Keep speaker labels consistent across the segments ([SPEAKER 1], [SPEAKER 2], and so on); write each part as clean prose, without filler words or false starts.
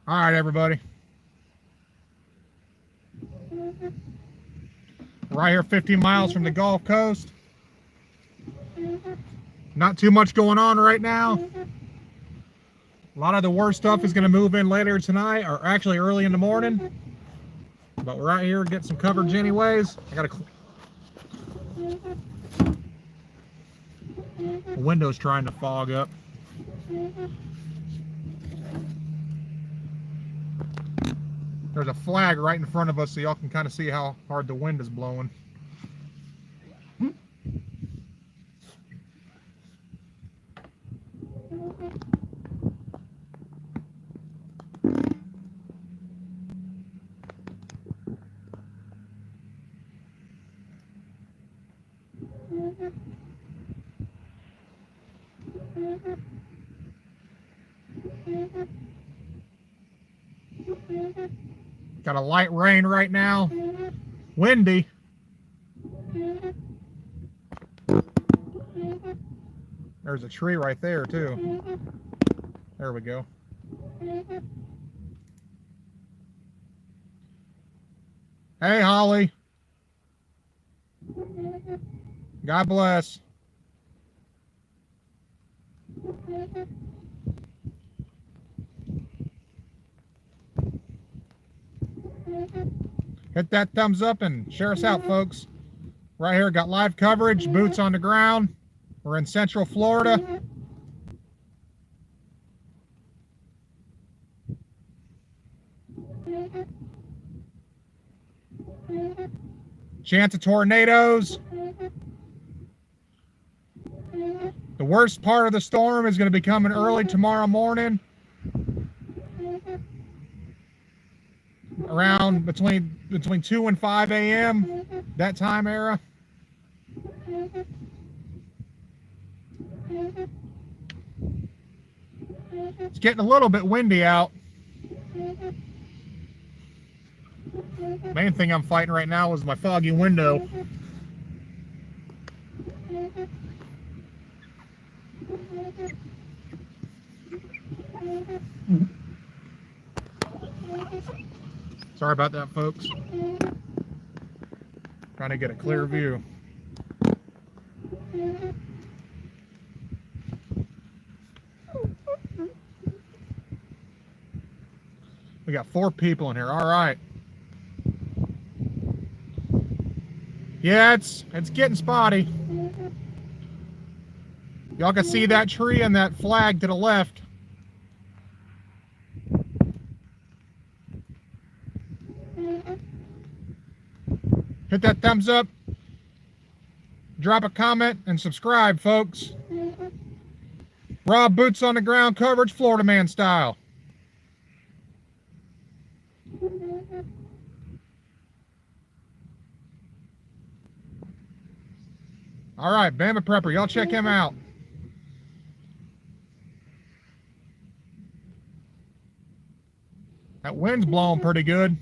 [SPEAKER 1] All right, everybody. Right here, 15 miles from the Gulf Coast. Not too much going on right now. A lot of the worst stuff is going to move in later tonight, or actually early in the morning. But we're out here getting some coverage anyways. I got the window's trying to fog up. There's a flag right in front of us so y'all can kind of see how hard the wind is blowing. Got a light rain right now. Windy. There's a tree right there too. There we go. Hey, Holly. God bless. Hit that thumbs up and share us out, folks. Right here, got live coverage, boots on the ground. We're in Central Florida. Chance of tornadoes. The worst part of the storm is going to be coming early tomorrow morning. Around between 2 and 5 a.m. that time era. It's getting a little bit windy out. Main thing I'm fighting right now is my foggy window. Sorry about that, folks. Trying to get a clear view. We got 4 people in here. All right. Yeah, it's getting spotty. Y'all can see that tree and that flag to the left. Hit that thumbs up. Drop a comment and subscribe, folks. Raw boots on the ground coverage, Florida man style. All right, Bama Prepper, y'all check him out. That wind's blowing pretty good.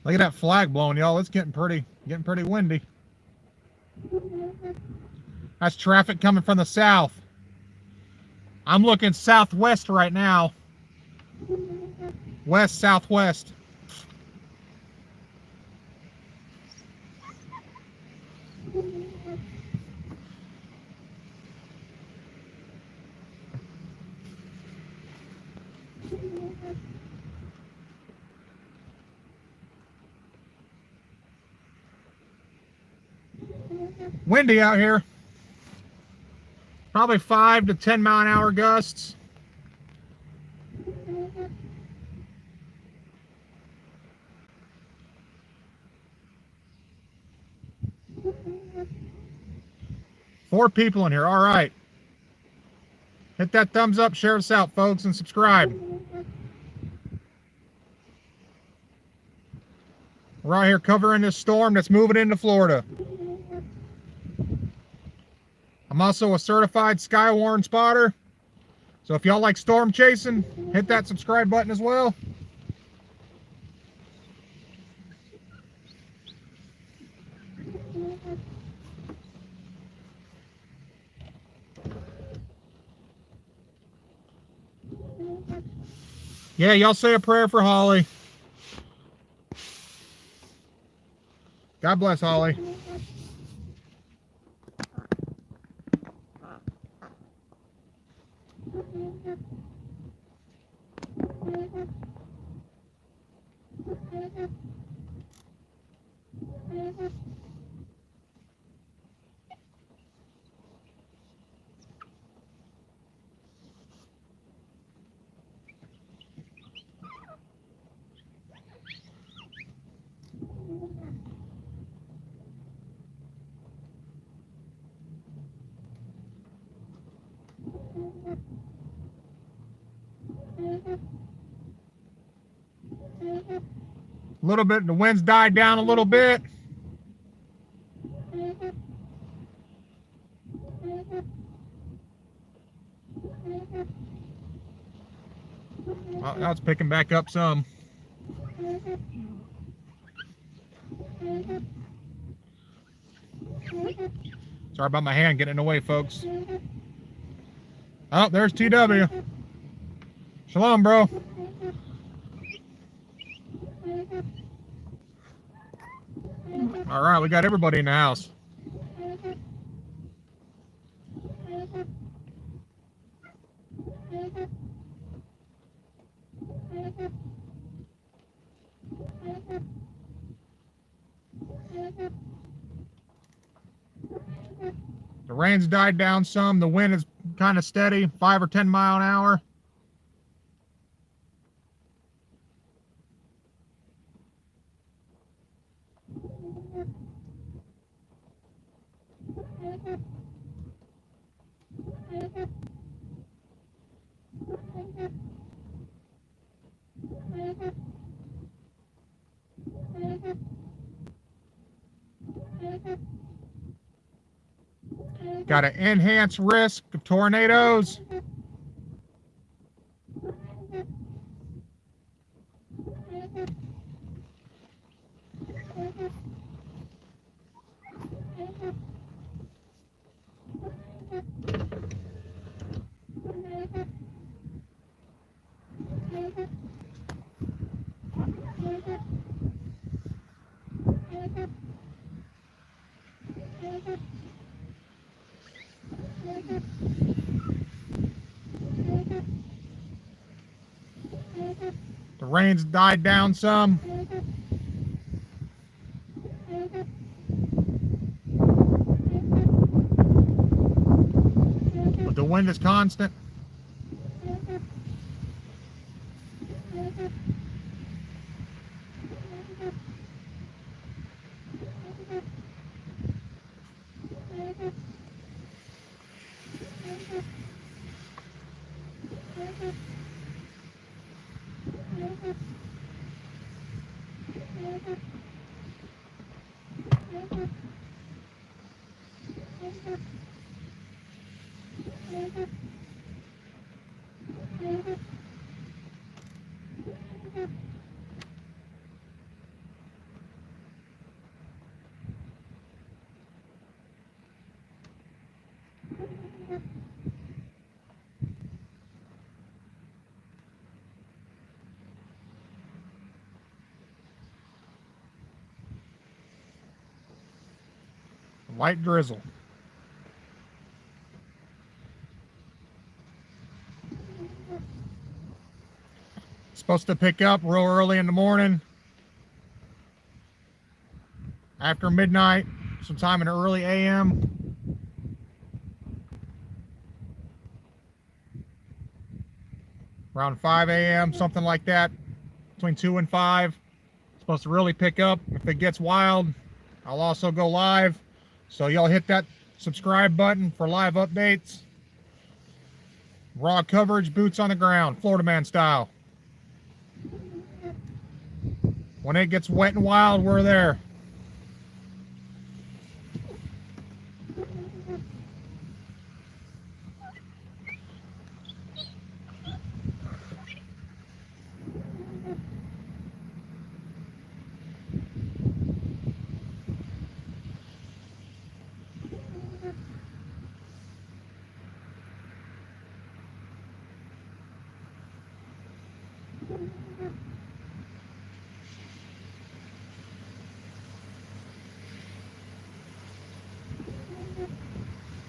[SPEAKER 1] Look at that flag blowing, y'all. It's getting pretty windy. That's traffic coming from the south. I'm looking southwest right now. West, southwest. Windy out here. Probably 5 to 10 mile an hour gusts. Four people in here. All right. Hit that thumbs up, share us out, folks, and subscribe. We're out here covering this storm that's moving into Florida. I'm also a certified Skywarn spotter. So if y'all like storm chasing, hit that subscribe button as well. Yeah, y'all say a prayer for Holly. God bless Holly. A little bit, the wind's died down a little bit. Oh, now it's picking back up some. Sorry about my hand getting in the way, folks. Oh, there's TW. Shalom, bro. All right, we got everybody in the house. The rain's died down some. The wind is kind of steady, 5 or 10 mile an hour. Got an enhanced risk of tornadoes. The rain's died down some. But the wind is constant. Light drizzle. Supposed to pick up real early in the morning. After midnight, sometime in the early AM. Around 5 AM, something like that. Between 2 and 5. Supposed to really pick up. If it gets wild, I'll also go live. So y'all hit that subscribe button for live updates. Raw coverage, boots on the ground, Florida man style. When it gets wet and wild, we're there.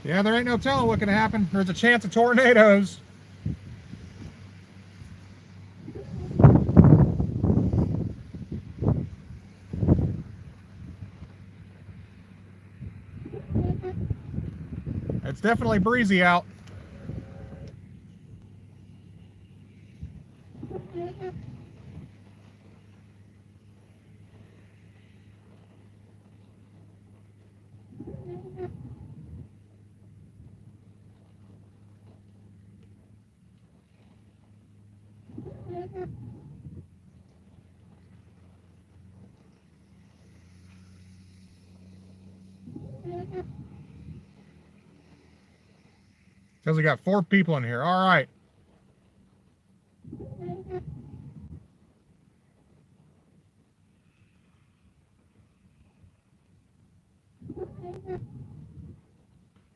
[SPEAKER 1] Yeah, there ain't no telling what can happen. There's a chance of tornadoes. It's definitely breezy out. Says we got 4 people in here. All right.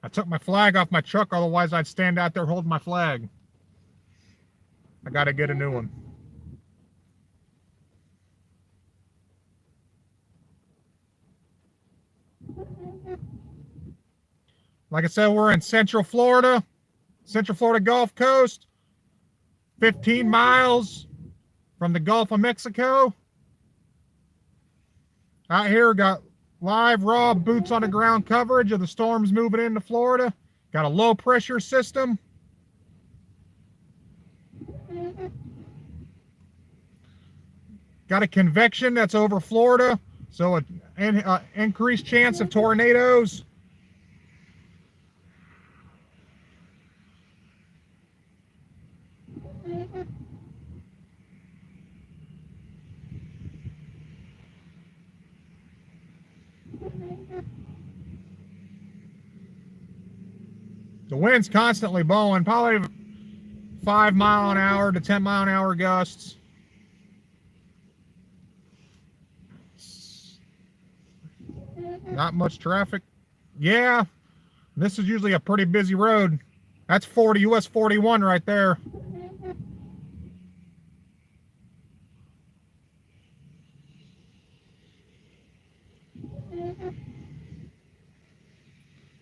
[SPEAKER 1] I took my flag off my truck, otherwise I'd stand out there holding my flag. I gotta get a new one. Like I said, we're in Central Florida Gulf Coast, 15 miles from the Gulf of Mexico. Out here, got live, raw, boots on the ground coverage of the storms moving into Florida. Got a low pressure system. Got a convection that's over Florida, so an increased chance of tornadoes. The wind's constantly blowing, probably 5 mile an hour to 10 mile an hour gusts. Not much traffic. Yeah, this is usually a pretty busy road. That's US 41 right there.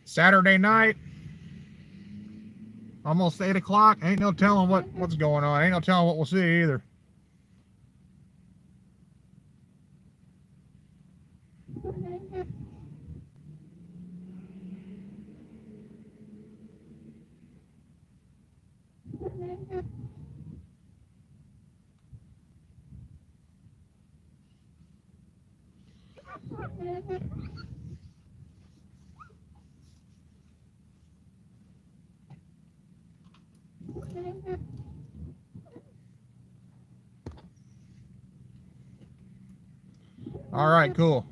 [SPEAKER 1] Saturday night, almost 8 o'clock. Ain't no telling what's going on. Ain't no telling what we'll see either. All right, cool.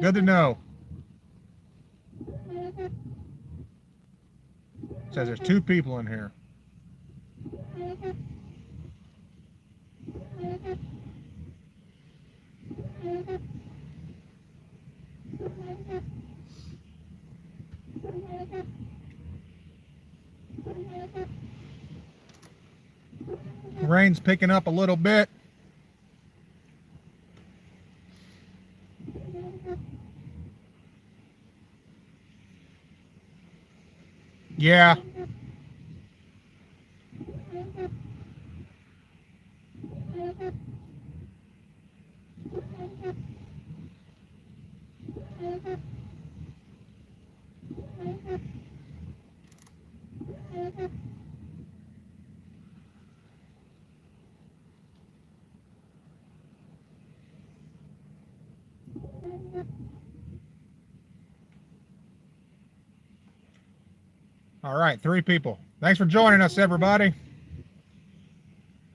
[SPEAKER 1] Good to know. It says there's 2 people in here. Rain's picking up a little bit. Yeah. All right, 3 people. Thanks for joining us, everybody.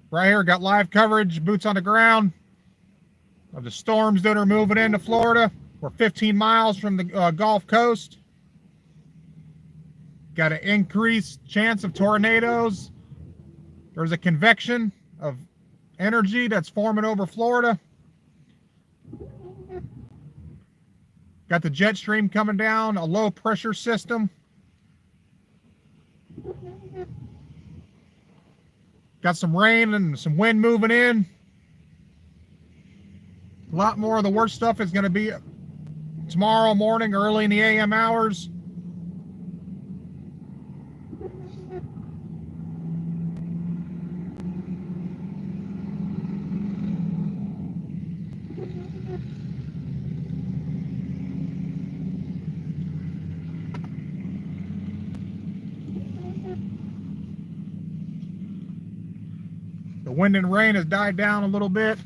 [SPEAKER 1] Right here, got live coverage, boots on the ground, of the storms that are moving into Florida. We're 15 miles from the Gulf Coast. Got an increased chance of tornadoes. There's a convection of energy that's forming over Florida. Got the jet stream coming down, a low pressure system. Got some rain and some wind moving in. A lot more of the worst stuff is going to be tomorrow morning, early in the AM hours. The wind and rain has died down a little bit.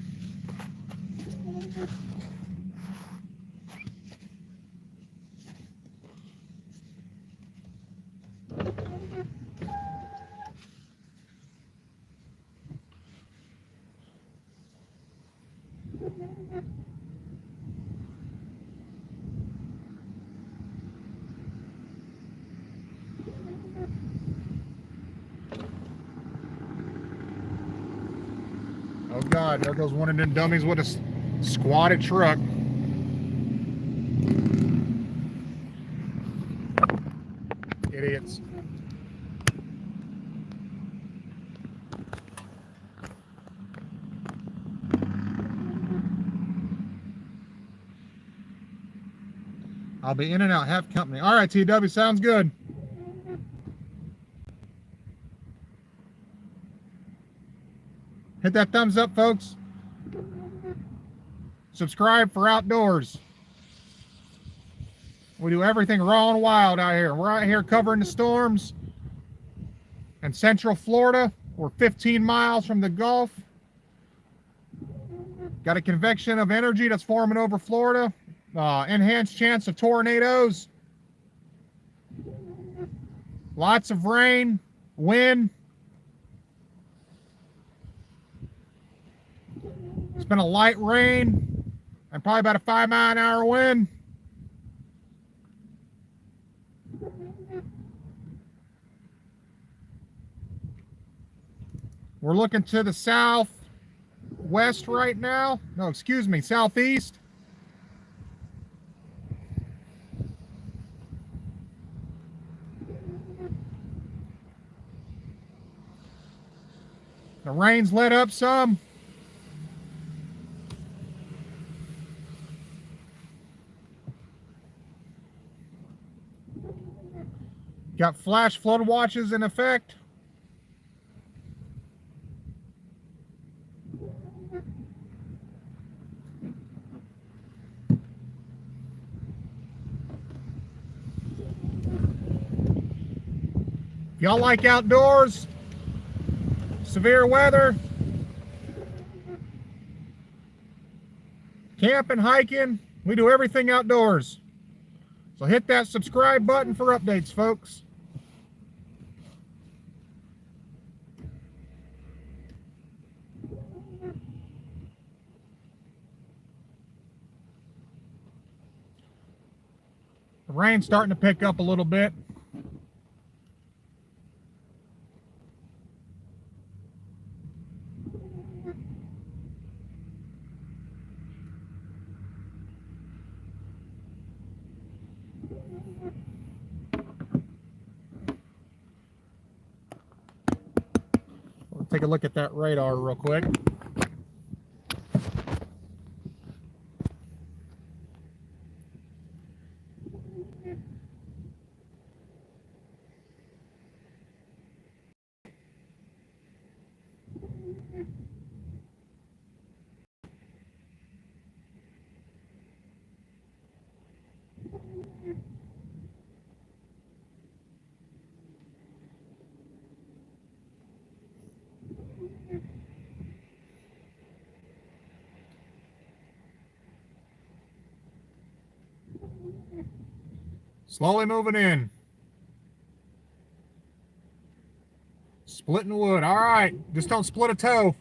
[SPEAKER 1] Oh God, there goes one of them dummies with a squatted truck. Idiots. I'll be in and out, have company. All right, TW, sounds good. Hit that thumbs up, folks. Subscribe for outdoors. We do everything raw and wild out here. We're out here covering the storms in Central Florida. We're 15 miles from the Gulf. Got a convection of energy that's forming over Florida. Enhanced chance of tornadoes. Lots of rain, wind. It's been a light rain and probably about a 5 mile an hour wind. We're looking to the southwest right now. No, excuse me, southeast. The rain's let up some. Got flash flood watches in effect. If y'all like outdoors, severe weather, camping, hiking, we do everything outdoors. So hit that subscribe button for updates, folks. The rain's starting to pick up a little bit. We'll take a look at that radar real quick. Slowly moving in. Splitting wood. All right. Just don't split a toe.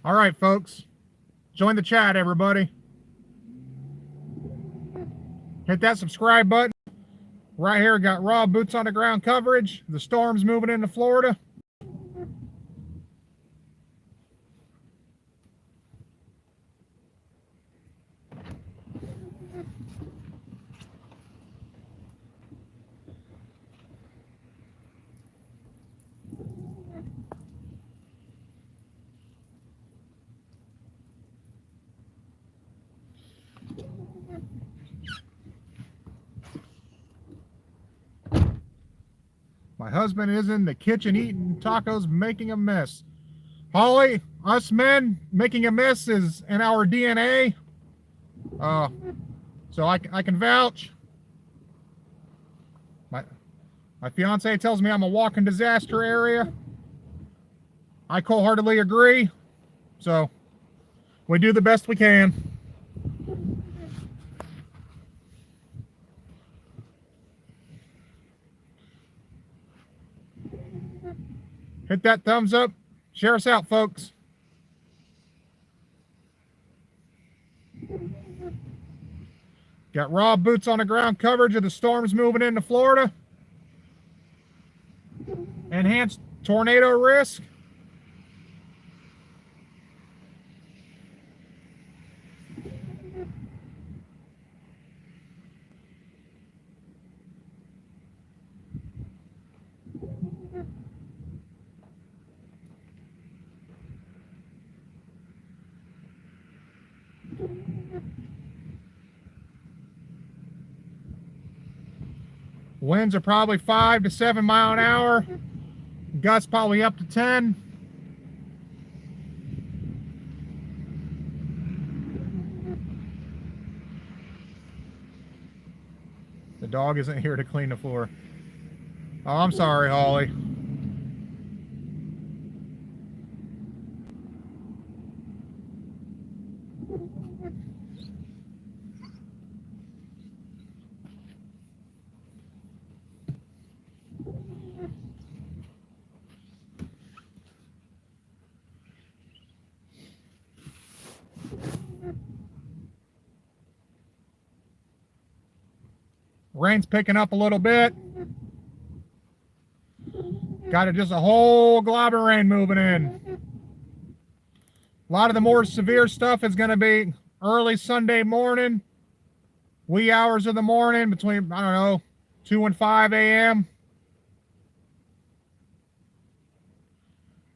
[SPEAKER 1] All right, folks. Join the chat, everybody. Hit that subscribe button. Right here, got raw boots on the ground coverage. The storm's moving into Florida. My husband is in the kitchen eating tacos, making a mess. Holly, us men making a mess is in our DNA. So I can vouch. My fiance tells me I'm a walking disaster area. I wholeheartedly agree. So we do the best we can. Hit that thumbs up. Share us out, folks. Got raw boots on the ground coverage of the storms moving into Florida. Enhanced tornado risk. Winds are probably 5 to 7 miles an hour. Gusts probably up to 10. dog isn't here to clean the floor. Oh, I'm sorry, Holly. Rain's picking up a little bit. Got just a whole glob of rain moving in. A lot of the more severe stuff is going to be early Sunday morning, wee hours of the morning between, I don't know, 2 and 5 a.m.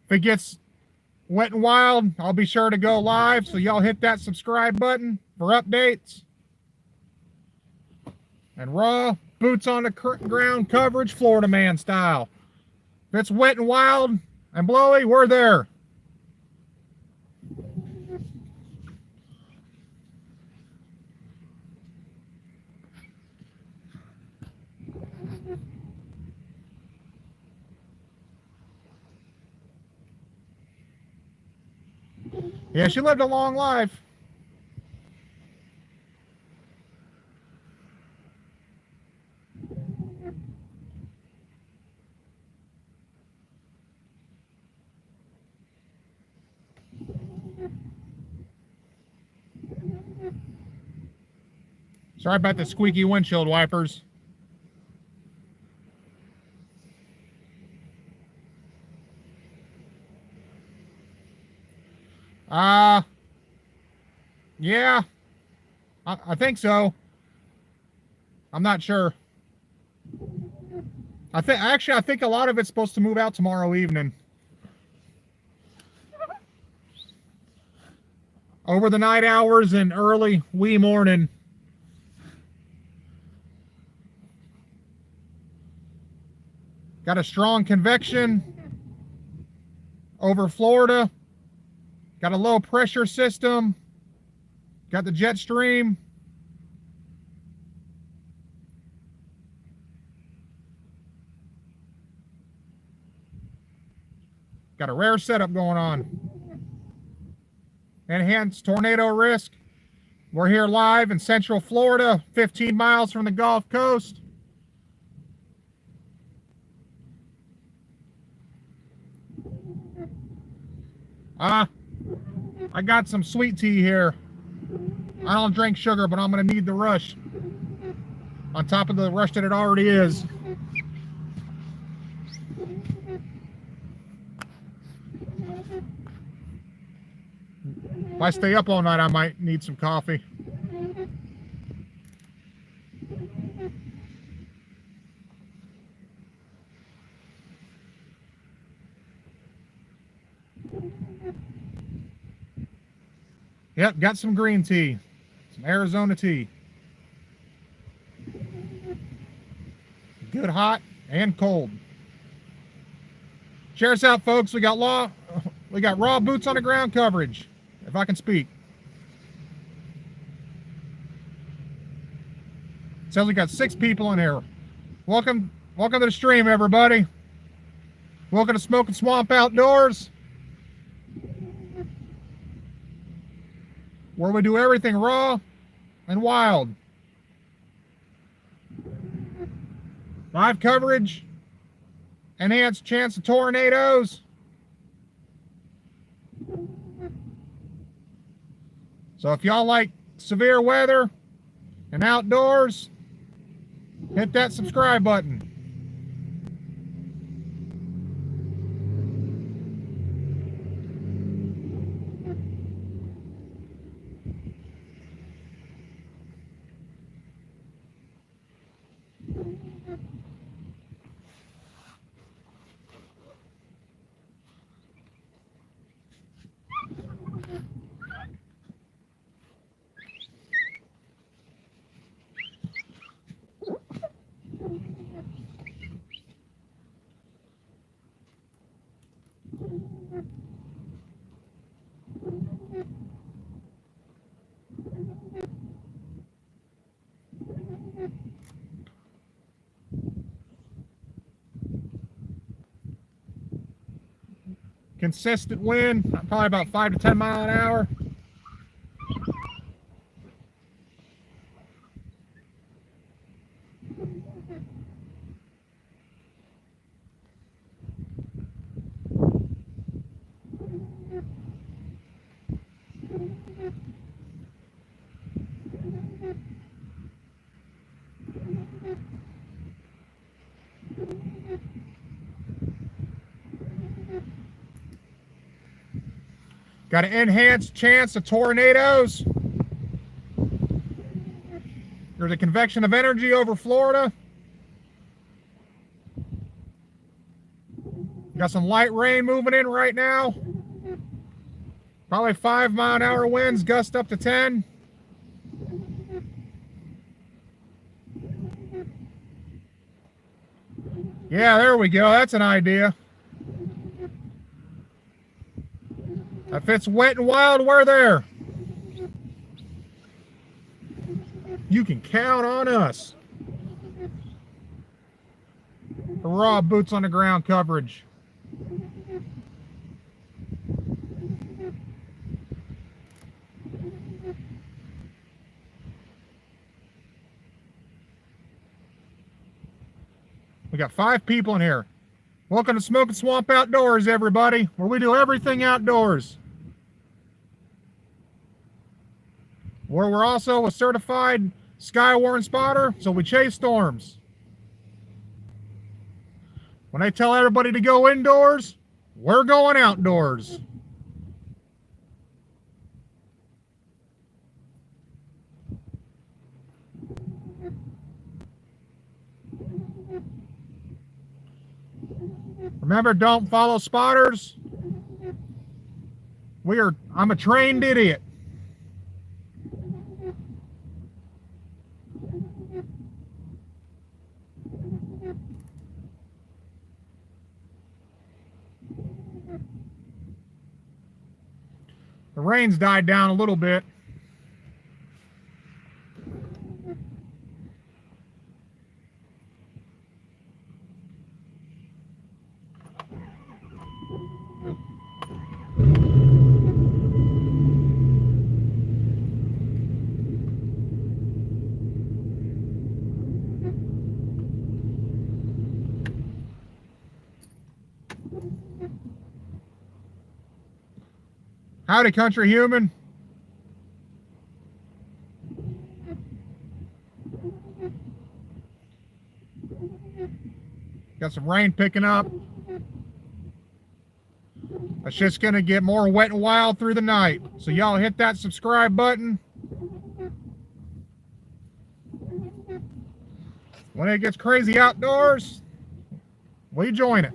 [SPEAKER 1] If it gets wet and wild, I'll be sure to go live, so y'all hit that subscribe button for updates. And raw, boots on the ground coverage, Florida man style. If it's wet and wild and blowy, we're there. Yeah, she lived a long life. Sorry about the squeaky windshield wipers. Yeah, I think so. I'm not sure. I think a lot of it's supposed to move out tomorrow evening. Over the night hours and early wee morning. Got a strong convection over Florida. Got a low pressure system. Got the jet stream. Got a rare setup going on. Enhanced tornado risk. We're here live in Central Florida, 15 miles from the Gulf Coast. I got some sweet tea here. I don't drink sugar, but I'm going to need the rush on top of the rush that it already is. If I stay up all night, I might need some coffee. Yep, got some green tea. Some Arizona tea. Good hot and cold. Share us out, folks. We got raw boots on the ground coverage, if I can speak. Says we got 6 people in here. Welcome to the stream, everybody. Welcome to Smokin' Swamp Outdoors, where we do everything raw and wild. Live coverage, enhanced chance of tornadoes. So if y'all like severe weather and outdoors, hit that subscribe button. consistent wind, probably about 5 to 10 mile an hour. Got an enhanced chance of tornadoes. There's a convection of energy over Florida. Got some light rain moving in right now. Probably 5 mile an hour winds, gust up to 10. Yeah, there we go. That's an idea. If it's wet and wild, we're there. You can count on us for raw boots on the ground coverage. We got 5 people in here. Welcome to Smokin' Swamp Outdoors, everybody, where we do everything outdoors. Where we're also a certified sky-warn spotter, so we chase storms. When I tell everybody to go indoors, we're going outdoors. Remember, don't follow spotters. I'm a trained idiot. The rain's died down a little bit. Howdy, country human. Got some rain picking up. It's just going to get more wet and wild through the night. So y'all hit that subscribe button. When it gets crazy outdoors, we join it.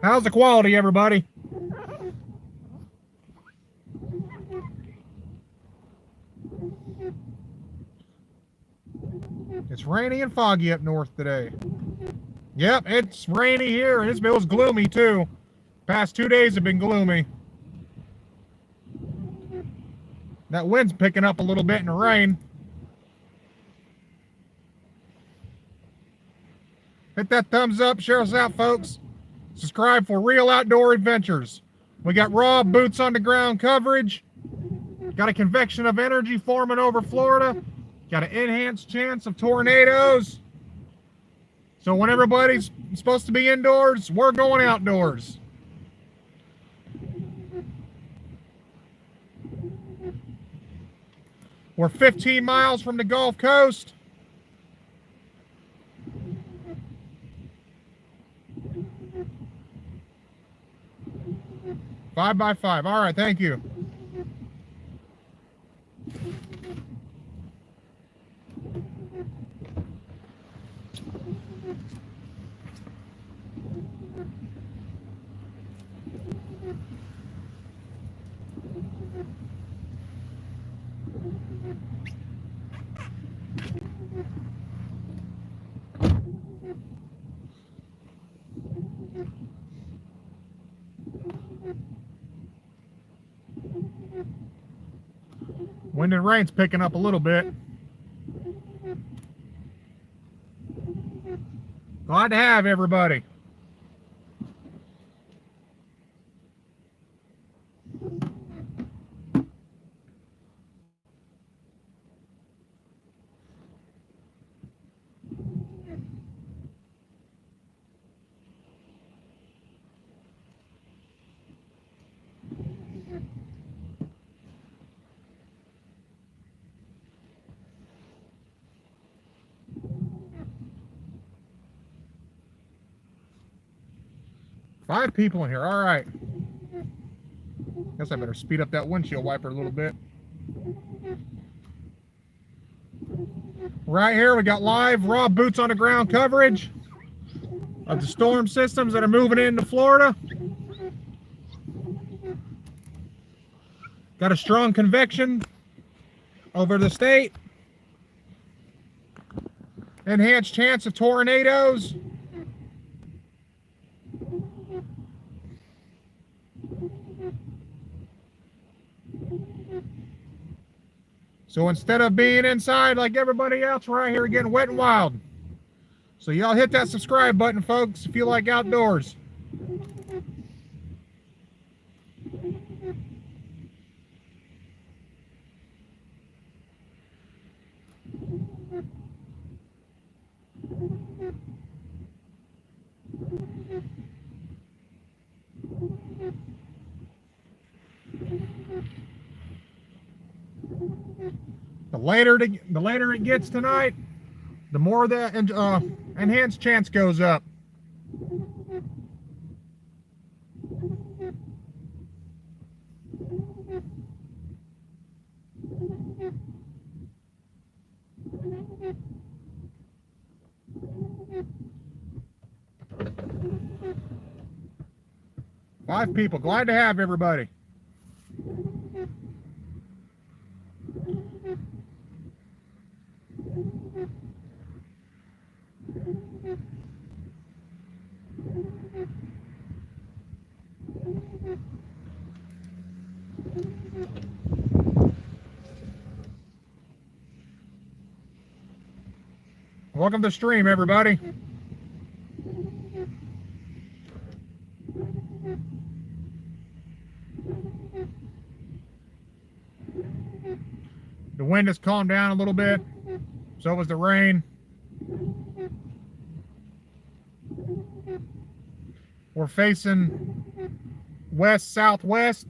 [SPEAKER 1] How's the quality, everybody? It's rainy and foggy up north today. Yep, it's rainy here, and it was gloomy too. Past 2 days have been gloomy. That wind's picking up a little bit in the rain. Hit that thumbs up, share us out, folks. Subscribe for real outdoor adventures. We got raw boots on the ground coverage. Got a convection of energy forming over Florida. Got an enhanced chance of tornadoes. So when everybody's supposed to be indoors, we're going outdoors. We're 15 miles from the Gulf Coast. Five by 5. All right, thank you. Wind and rain's picking up a little bit. Glad to have everybody. Five people in here. All right. Guess I better speed up that windshield wiper a little bit. Right here, we got live raw boots on the ground coverage of the storm systems that are moving into Florida. Got a strong convection over the state. Enhanced chance of tornadoes. So instead of being inside like everybody else, we're out here getting wet and wild. So y'all hit that subscribe button, folks, if you like outdoors. The later it gets tonight, the more the enhanced chance goes up. Five people. Glad to have everybody. Welcome to the stream, everybody. The wind has calmed down a little bit. So was the rain. We're facing west-southwest.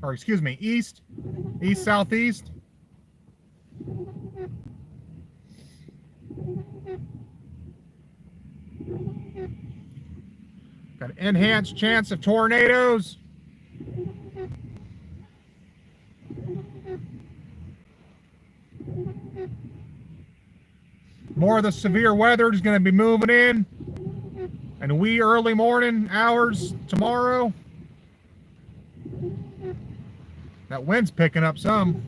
[SPEAKER 1] Or excuse me, east-southeast. Got an enhanced chance of tornadoes. More of the severe weather is going to be moving in wee early morning hours tomorrow. That wind's picking up some.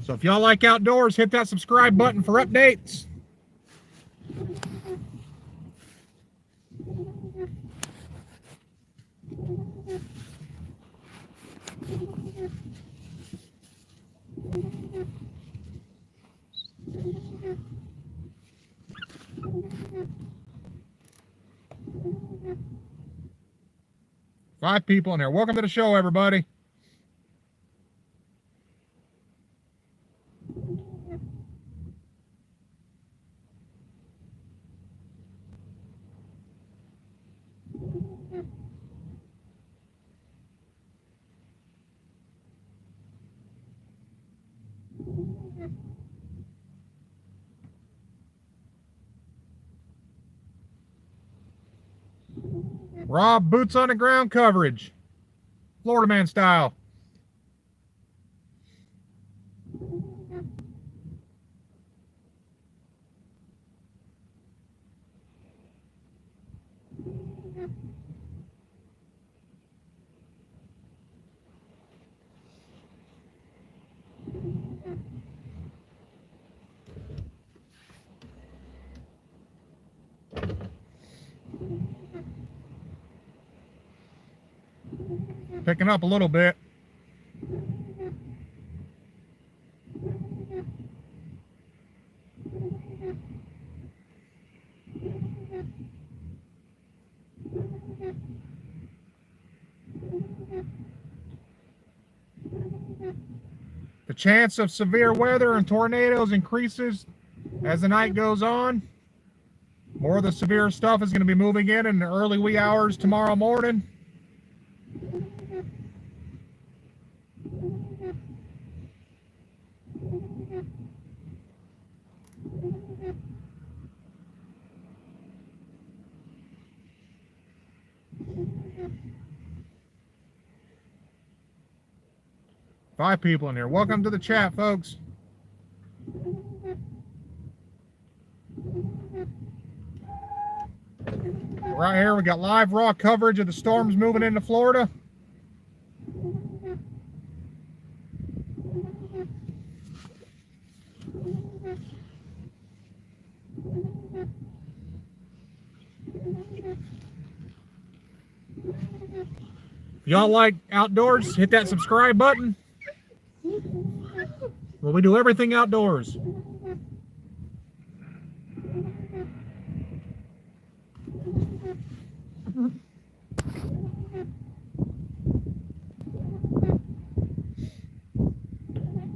[SPEAKER 1] So if y'all like outdoors, hit that subscribe button for updates. Five people in there. Welcome to the show, everybody. Raw boots on the ground coverage, Florida man style. Picking up a little bit. The chance of severe weather and tornadoes increases as the night goes on. More of the severe stuff is going to be moving in the early wee hours tomorrow morning. Five people in here. Welcome to the chat, folks. Right here, we got live raw coverage of the storms moving into Florida. If y'all like outdoors, hit that subscribe button. Well, we do everything outdoors.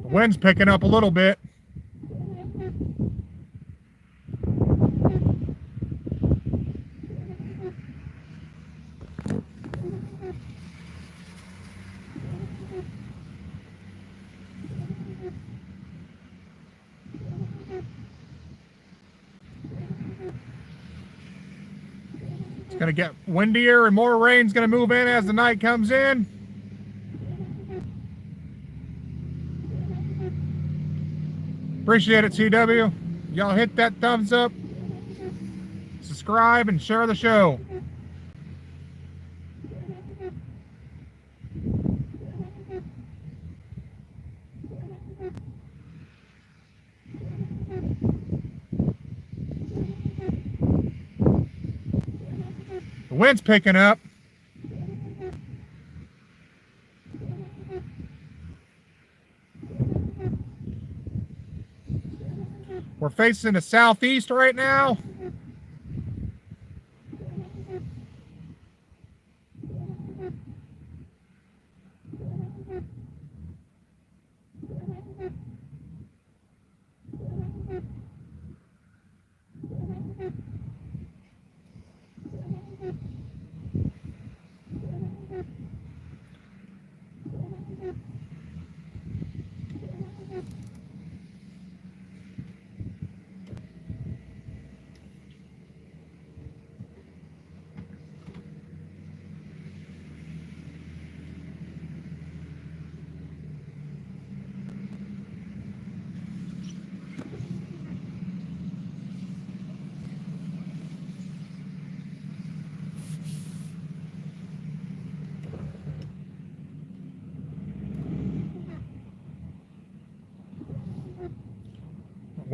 [SPEAKER 1] The wind's picking up a little bit. It's going to get windier and more rain's going to move in as the night comes in. Appreciate it, CW. Y'all hit that thumbs up, subscribe, and share the show. The wind's picking up. We're facing the southeast right now.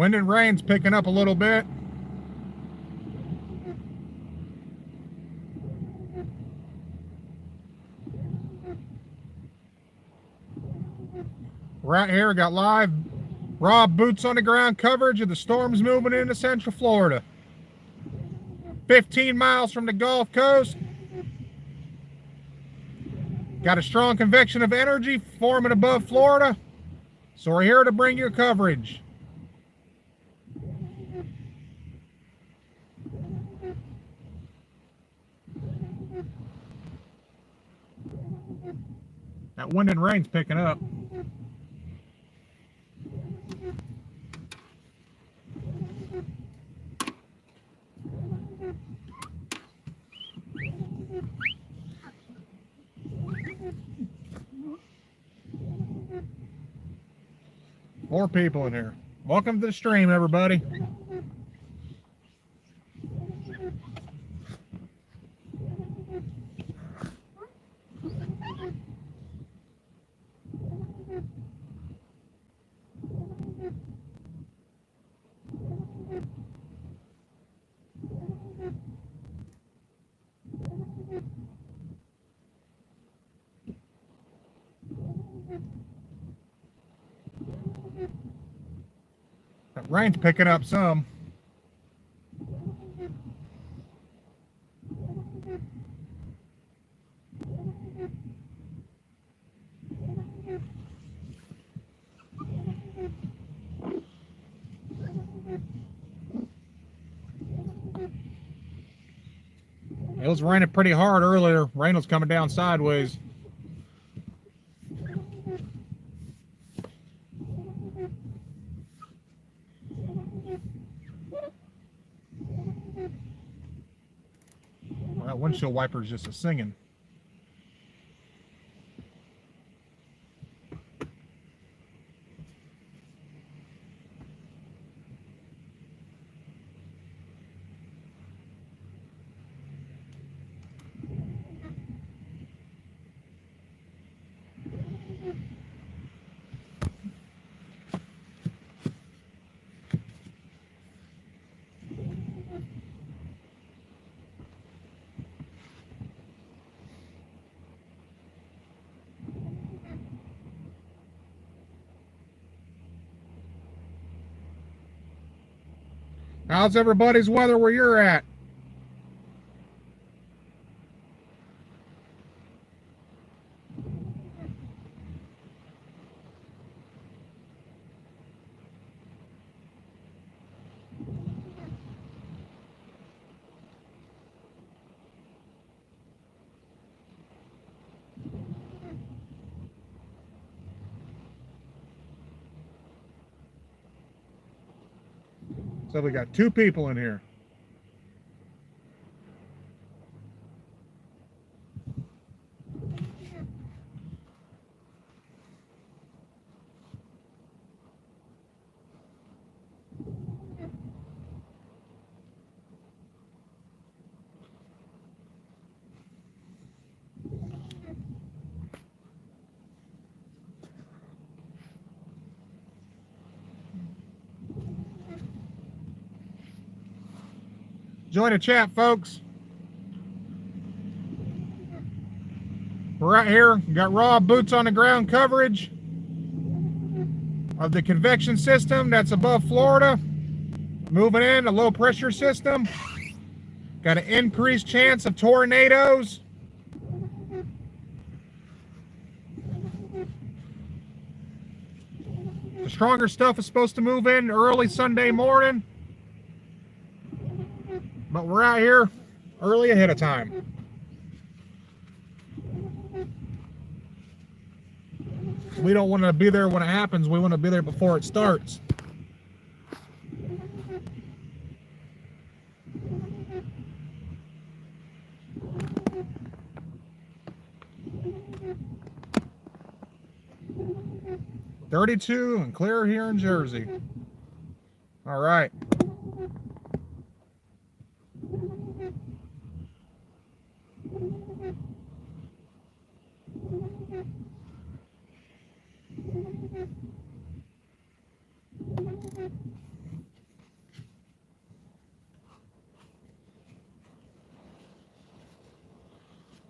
[SPEAKER 1] Wind and rain's picking up a little bit. Right here, got live raw boots on the ground coverage of the storms moving into Central Florida. 15 miles from the Gulf Coast. Got a strong convection of energy forming above Florida. So we're here to bring you coverage. That wind and rain's picking up. More people in here. Welcome to the stream, everybody. Rain's picking up some. It was raining pretty hard earlier. Rain was coming down sideways. Well, that windshield wiper is just a singing. How's everybody's weather where you're at? So we got 2 people in here. Join the chat, folks. We're right here. We got raw boots on the ground coverage of the convection system that's above Florida. Moving in, a low pressure system. Got an increased chance of tornadoes. The stronger stuff is supposed to move in early Sunday morning. But we're out here early ahead of time. We don't want to be there when it happens. We want to be there before it starts. .32 and clear here in Jersey. All right.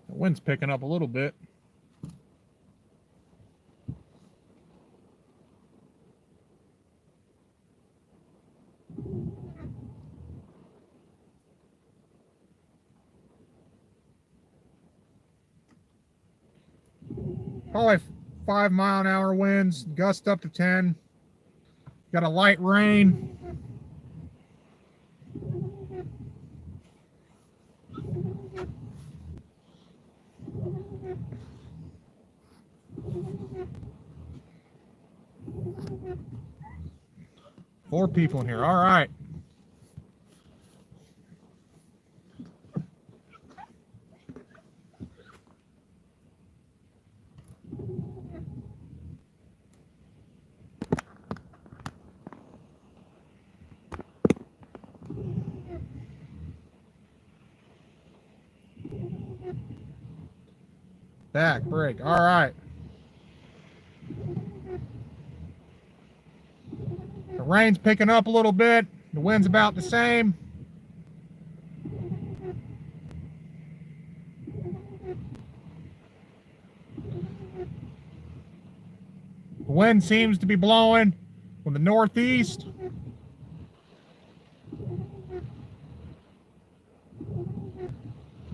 [SPEAKER 1] The wind's picking up a little bit. Probably 5-mile-an-hour winds, gust up to 10. Got a light rain. Four people in here. All right. Back break. All right. The rain's picking up a little bit. The wind's about the same. The wind seems to be blowing from the northeast.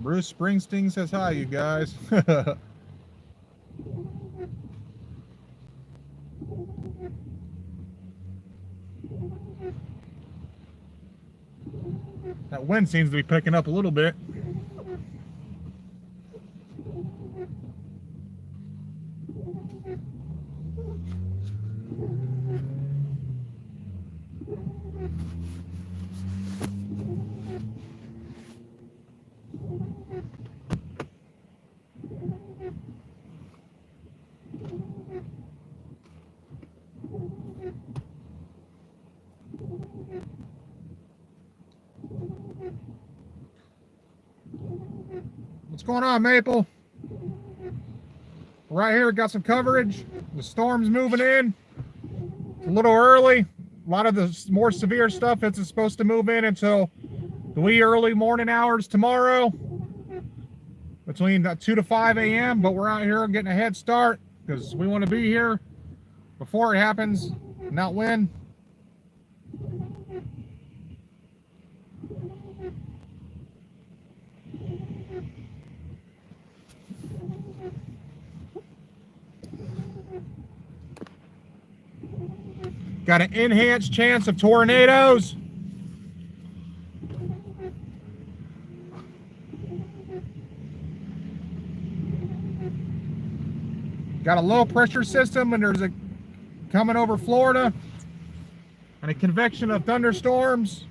[SPEAKER 1] Bruce Springsteen says hi, you guys. That wind seems to be picking up a little bit. What's going on, Maple? Right here, got some coverage. The storm's moving in. It's a little early. A lot of the more severe stuff isn't supposed to move in until the wee early morning hours tomorrow, between 2 to 5 a.m. But we're out here getting a head start because we want to be here before it happens, not when. Got an enhanced chance of tornadoes. Got a low pressure system, and there's a coming over Florida, and a convection of thunderstorms.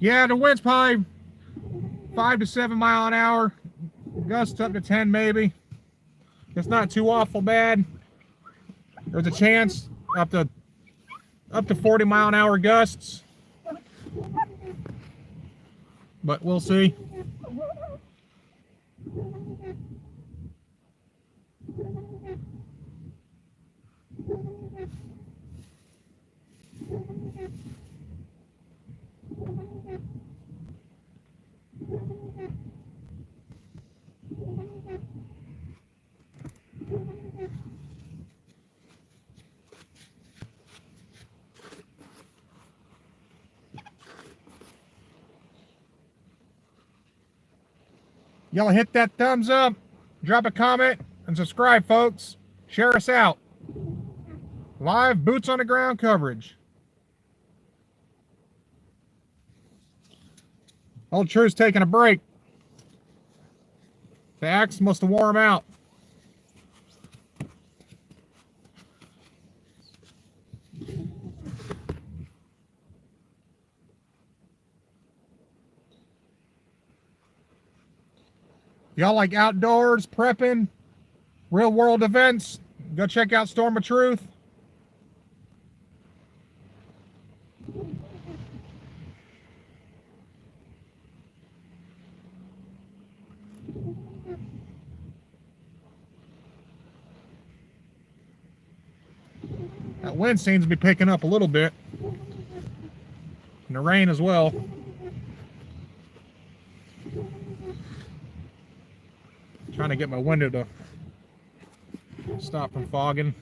[SPEAKER 1] Yeah, the wind's probably 5 to 7 mile an hour, gusts up to 10 maybe. It's not too awful bad. There's a chance up to 40 mile an hour gusts, but we'll see. Y'all hit that thumbs up, drop a comment, and subscribe, folks. Share us out. Live boots on the ground coverage. Old True's taking a break. The axe must have wore him out. Y'all like outdoors, prepping, real world events? Go check out Storm of Truth. That wind seems to be picking up a little bit. And the rain as well. Trying to get my window to stop from fogging.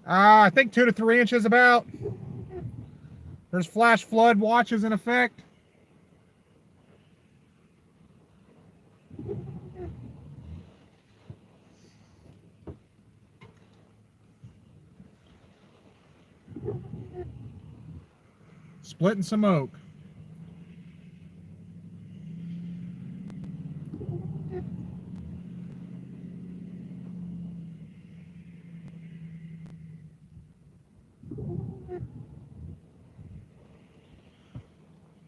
[SPEAKER 1] I think 2 to 3 inches about. There's flash flood watches in effect. Splitting some oak.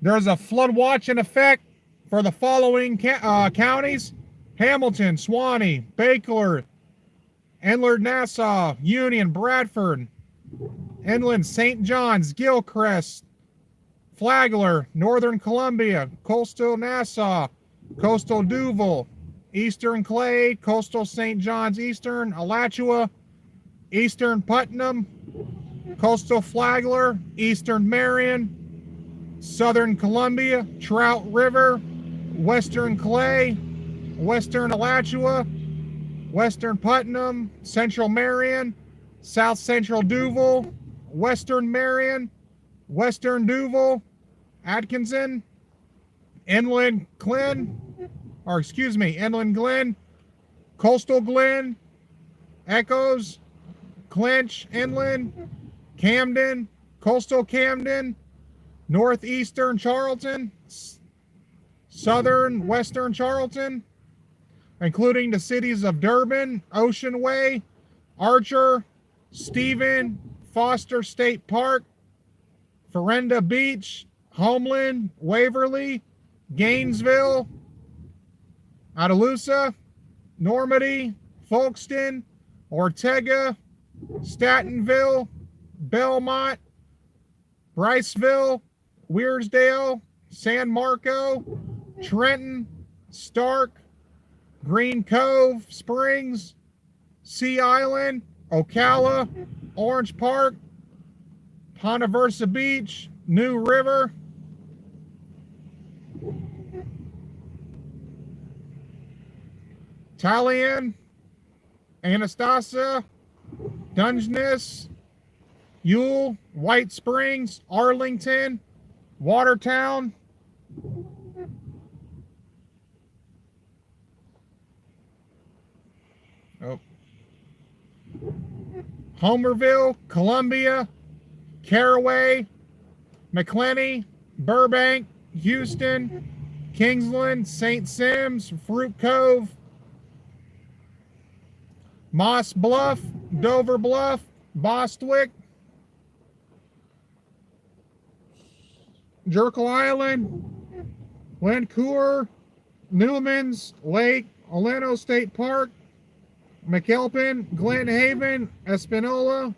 [SPEAKER 1] There's a flood watch in effect for the following counties: Hamilton, Suwannee, Baker, Inland Nassau, Union, Bradford, Inland St. John's, Gilchrist, Flagler, Northern Columbia, Coastal Nassau, Coastal Duval, Eastern Clay, Coastal St. John's, Eastern Alachua, Eastern Putnam, Coastal Flagler, Eastern Marion, Southern Columbia, Trout River, Western Clay, Western Alachua, Western Putnam, Central Marion, South Central Duval, Western Marion, Western Duval, Atkinson, Inland Glen, Inland Glen, Coastal Glen, Echoes, Clinch Inland, Camden, Coastal Camden, Northeastern Charlton, Southern Western Charlton, including the cities of Durban, Ocean Way, Archer, Stephen, Foster State Park, Ferenda Beach, Homeland, Waverly, Gainesville, Ataloosa, Normandy, Folkestone, Ortega, Statenville, Belmont, Briceville, Weirsdale, San Marco, Trenton, Stark, Green Cove, Springs, Sea Island, Ocala, Orange Park, Ponte Versa Beach, New River, Talian, Anastasia, Dungeness, Ewell, White Springs, Arlington, Watertown, Homerville, Columbia, Caraway, McClenny, Burbank, Houston, Kingsland, St. Sims, Fruit Cove, Moss Bluff, Dover Bluff, Bostwick, Jekyll Island, Glencoeur, Newman's, Lake, Oleno State Park, McAlpin, Glen Haven, Espanola,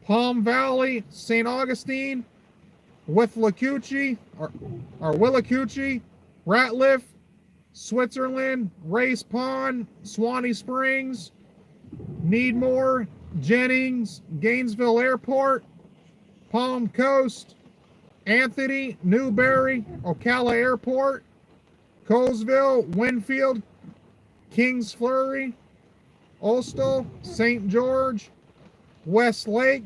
[SPEAKER 1] Palm Valley, St. Augustine, Withlacoochee, Ratliff, Switzerland, Race Pond, Swanee Springs, Needmore, Jennings, Gainesville Airport, Palm Coast, Anthony, Newberry, Ocala Airport, Colesville, Winfield, Kings Fleury, Ostel, St. George, Westlake,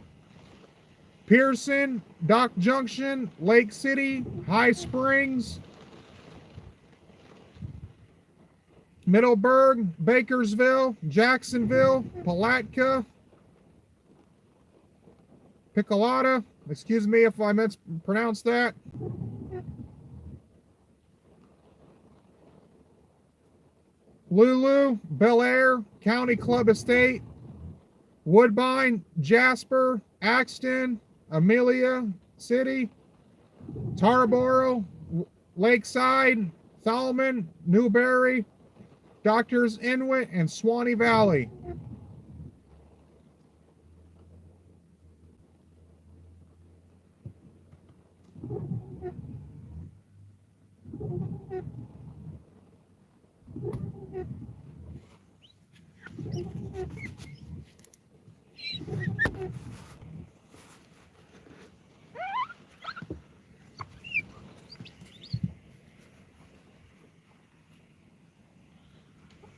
[SPEAKER 1] Pearson, Dock Junction, Lake City, High Springs, Middleburg, Bakersville, Jacksonville, Palatka, Piccolata, excuse me if I mispronounced that, Lulu, Bel Air, County Club Estate, Woodbine, Jasper, Axton, Amelia City, Tarboro, Lakeside, Thalman, Newberry, Doctors Inlet, and Swanee Valley.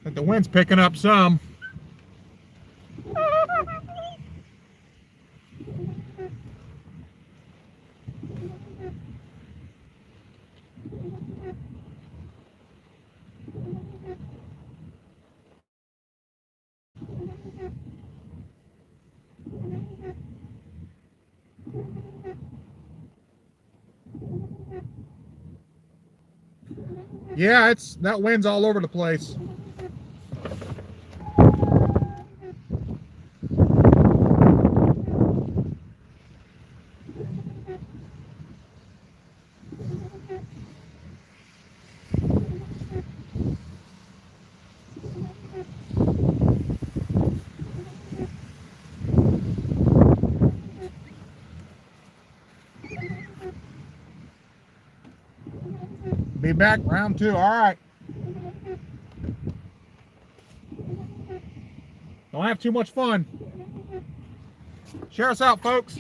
[SPEAKER 1] I think the wind's picking up some. Yeah, that wind's all over the place. Be back round 2. All right. Don't have too much fun. Share us out, folks.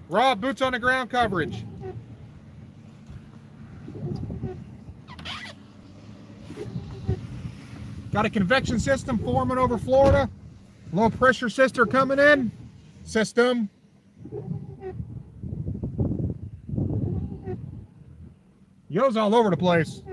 [SPEAKER 1] Rob, boots on the ground coverage. Got a convection system forming over Florida. Low pressure system coming in. Yo's all over the place.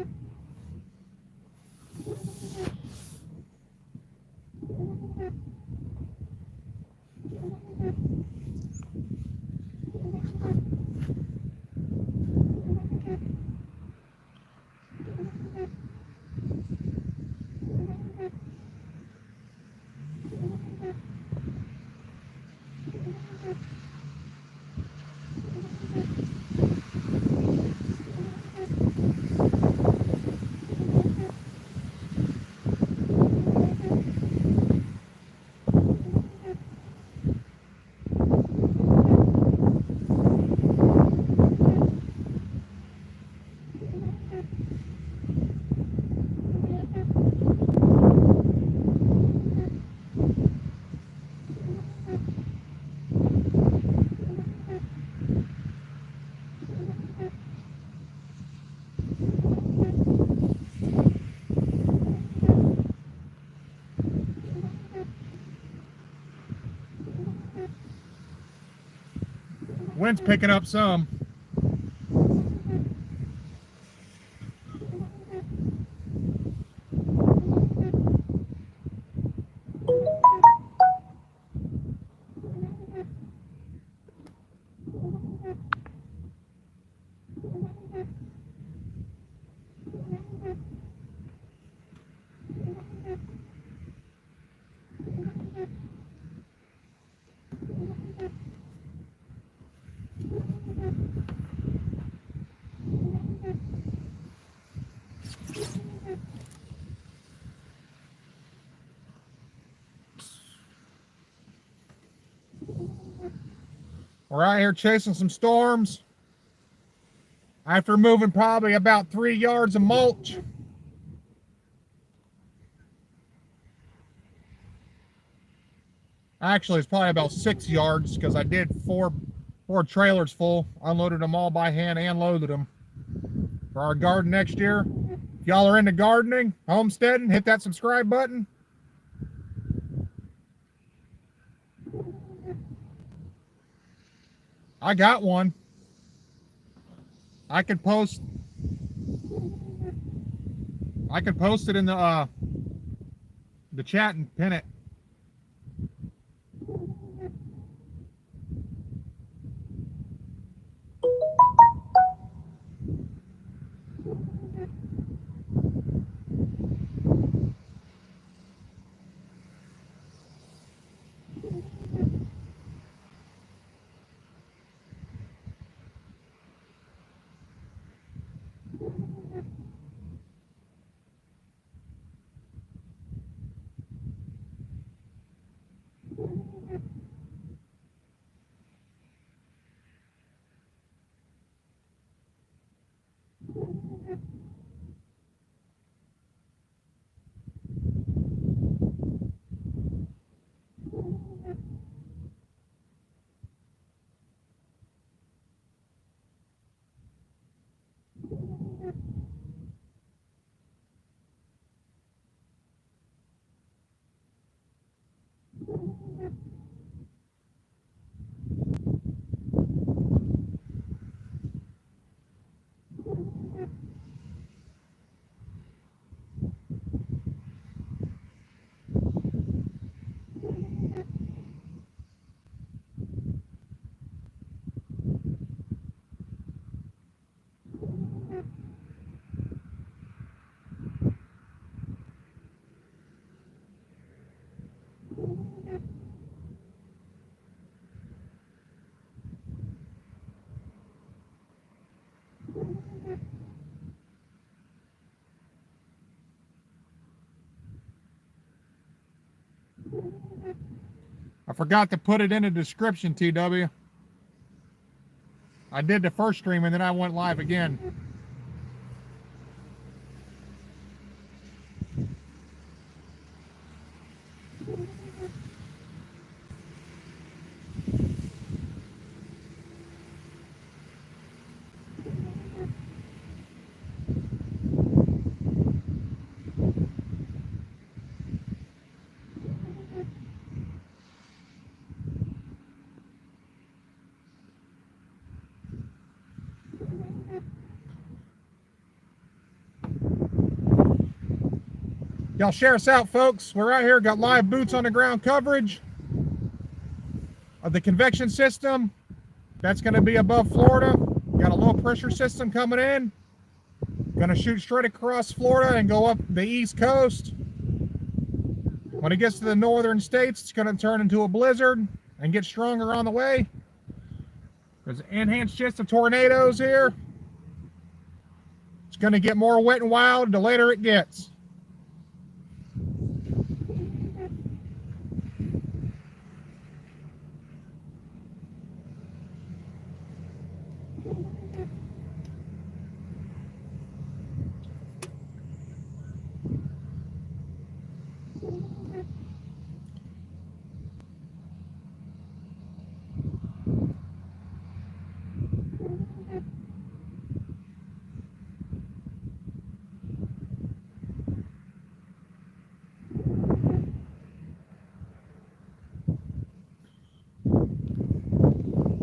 [SPEAKER 1] Wind's picking up some. We're out here chasing some storms. After moving probably about 3 yards of mulch. Actually, it's probably about 6 yards because I did four trailers full. Unloaded them all by hand and loaded them for our garden next year. If y'all are into gardening, homesteading, hit that subscribe button. I got one. I could post it in the chat and pin it. I forgot to put it in the description, TW. I did the first stream and then I went live again. Y'all share us out, folks. We're out here, got live boots on the ground coverage of the convection system. That's going to be above Florida. Got a low pressure system coming in. Going to shoot straight across Florida and go up the east coast. When it gets to the northern states, it's going to turn into a blizzard and get stronger on the way. There's an enhanced chance of tornadoes here. It's going to get more wet and wild the later it gets.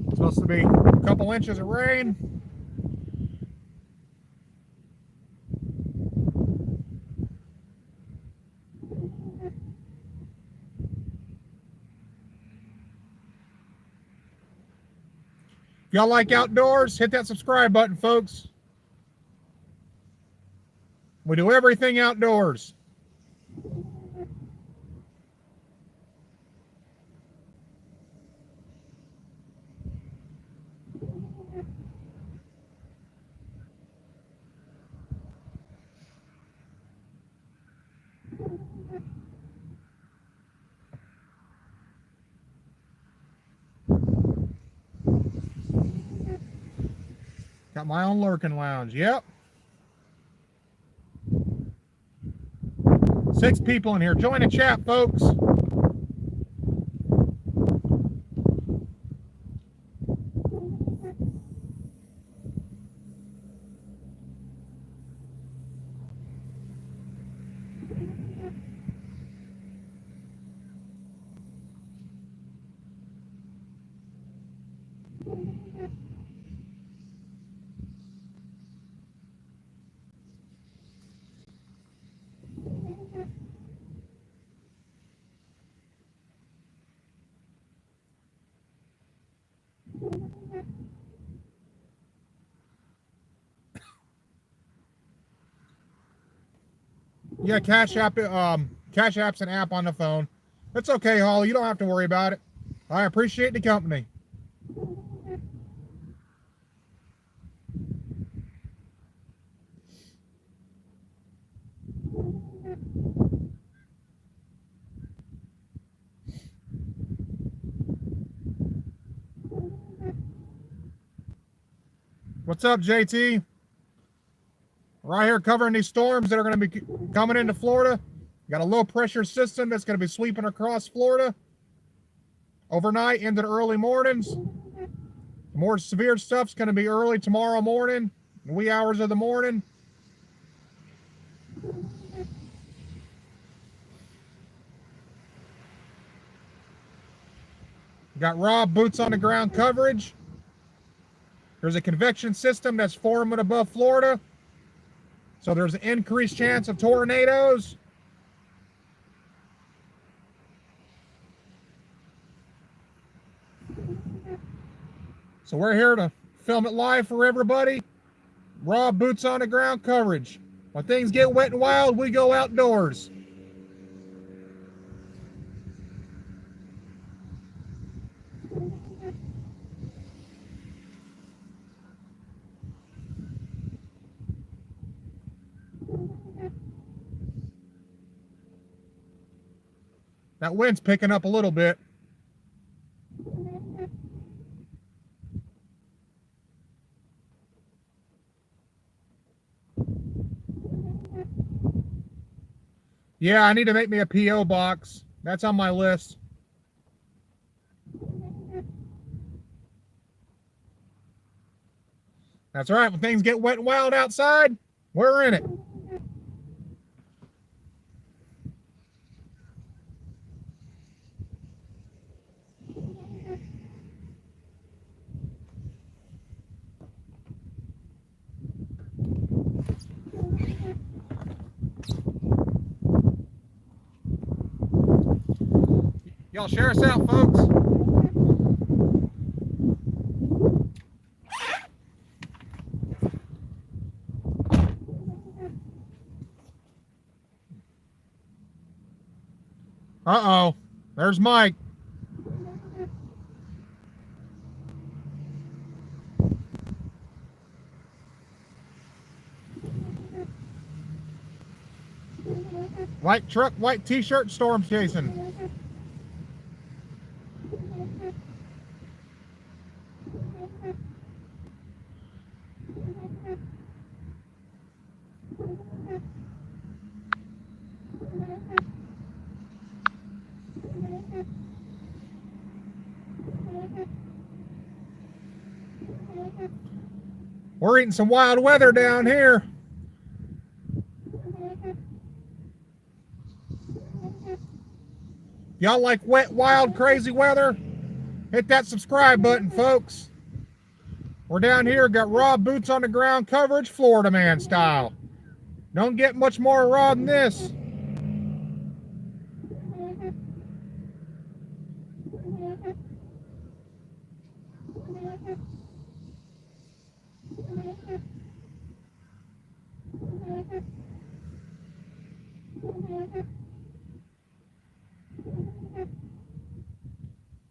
[SPEAKER 1] Supposed to be a couple inches of rain. If y'all like outdoors, hit that subscribe button, folks. We do everything outdoors. Got my own lurking lounge. Yep. 6 people in here. Join the chat, folks. Yeah, Cash App's an app on the phone. It's okay, Holly. You don't have to worry about it. I appreciate the company. What's up, JT? Right here covering these storms that are going to be coming into Florida. Got a low pressure system that's going to be sweeping across Florida overnight into the early mornings. More severe stuff's going to be early tomorrow morning, wee hours of the morning. Got Rob boots on the ground coverage. There's a convection system that's forming above Florida. So there's an increased chance of tornadoes. So we're here to film it live for everybody. Raw boots on the ground coverage. When things get wet and wild, we go outdoors. That wind's picking up a little bit. Yeah, I need to make me a P.O. box. That's on my list. That's right. When things get wet and wild outside, we're in it. Y'all share us out, folks. Uh-oh. There's Mike. White truck, white t-shirt, storm chasing. We're eating some wild weather down here. Y'all like wet, wild, crazy weather? Hit that subscribe button, folks. We're down here, got raw boots on the ground coverage, Florida man style. Don't get much more raw than this.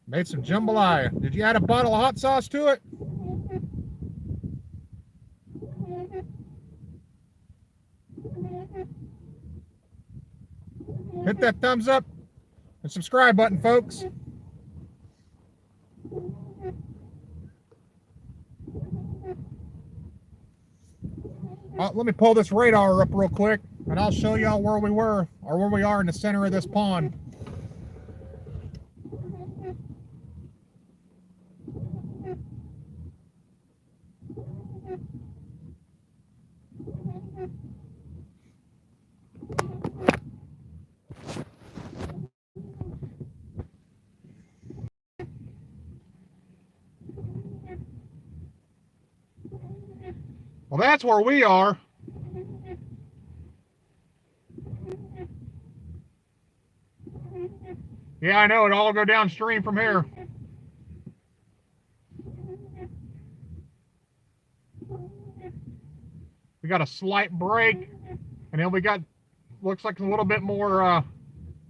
[SPEAKER 1] Made some jambalaya. Did you add a bottle of hot sauce to it? Hit that thumbs up and subscribe button, folks. Let me pull this radar up real quick, and I'll show y'all where we were, or where we are in the center of this pond. Well, that's where we are. Yeah, I know. It'll all go downstream from here. We got a slight break, and then we got, looks like a little bit more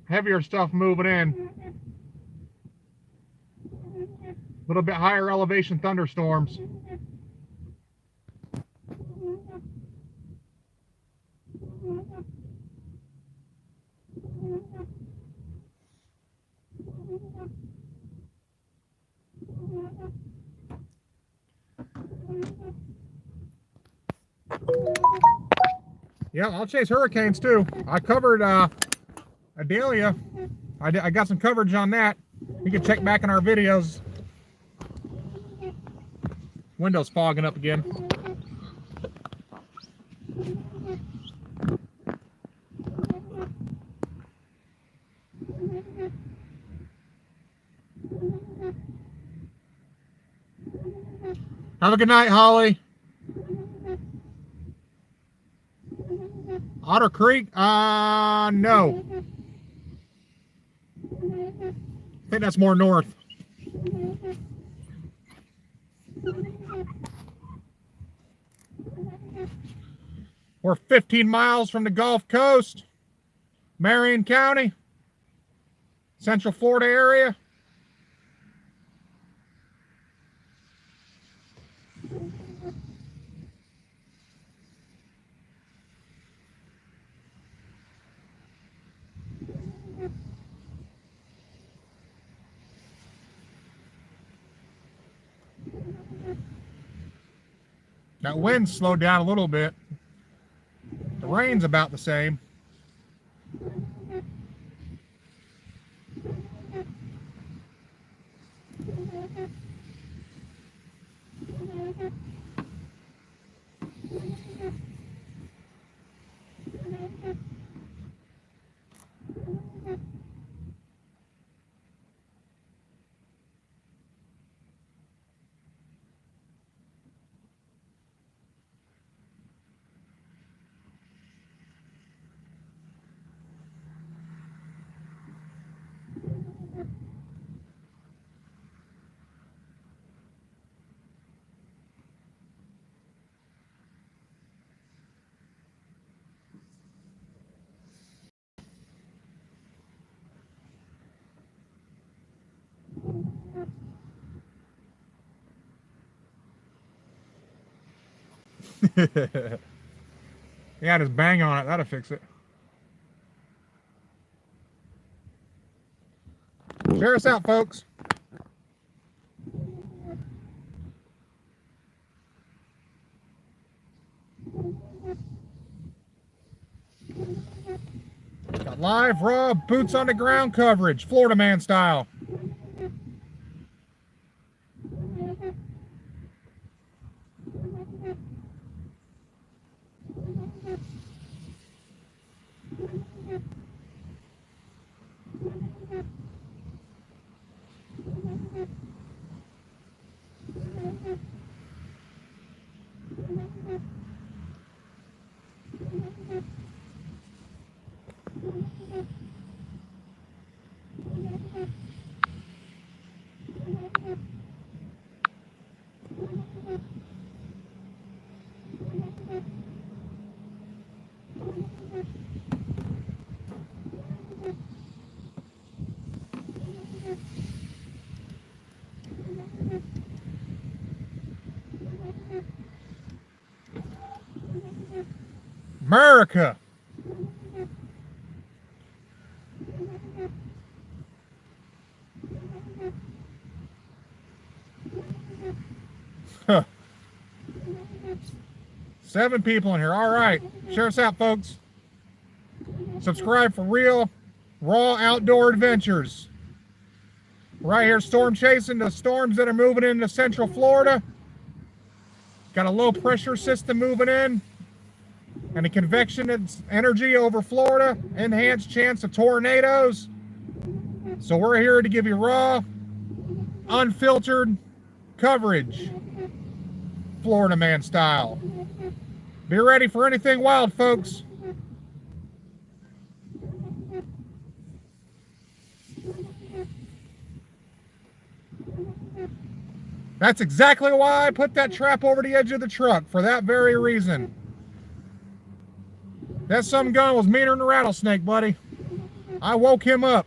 [SPEAKER 1] heavier stuff moving in. A little bit higher elevation thunderstorms. Yeah, I'll chase hurricanes too. I covered Adelia. I got some coverage on that. You can check back in our videos. Window's fogging up again. Have a good night, Holly. Otter Creek? No. I think that's more north. We're 15 miles from the Gulf Coast, Marion County, Central Florida area. That wind slowed down a little bit. The rain's about the same. Yeah, just bang on it. That'll fix it. Share us out, folks. Got live, raw, boots on the ground coverage, Florida man style. America. Huh. 7 people in here. All right. Share us out, folks. Subscribe for real, raw outdoor adventures. Right here, storm chasing the storms that are moving into Central Florida. Got a low pressure system moving in, and the convection energy over Florida, enhanced chance of tornadoes. So we're here to give you raw, unfiltered coverage, Florida man style. Be ready for anything wild, folks. That's exactly why I put that trap over the edge of the truck, for that very reason. That some gun was meaner than a rattlesnake, buddy. I woke him up.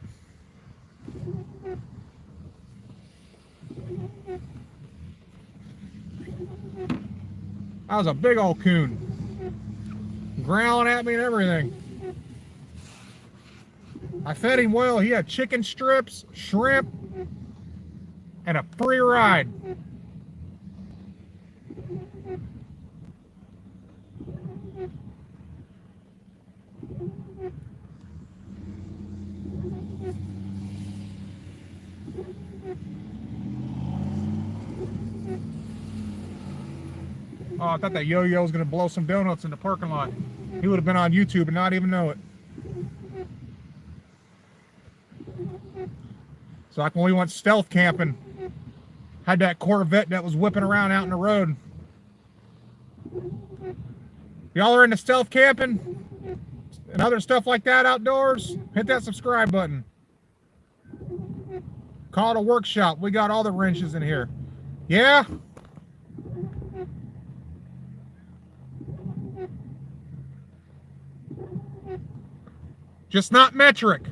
[SPEAKER 1] I was a big old coon. Growling at me and everything. I fed him well. He had chicken strips, shrimp, and a free ride. Oh, I thought that yo-yo was going to blow some donuts in the parking lot. He would have been on YouTube and not even know it. So like when we went stealth camping, had that Corvette that was whipping around out in the road. Y'all are into stealth camping and other stuff like that outdoors, hit that subscribe button. Call it a workshop. We got all the wrenches in here. Yeah? Just not metric.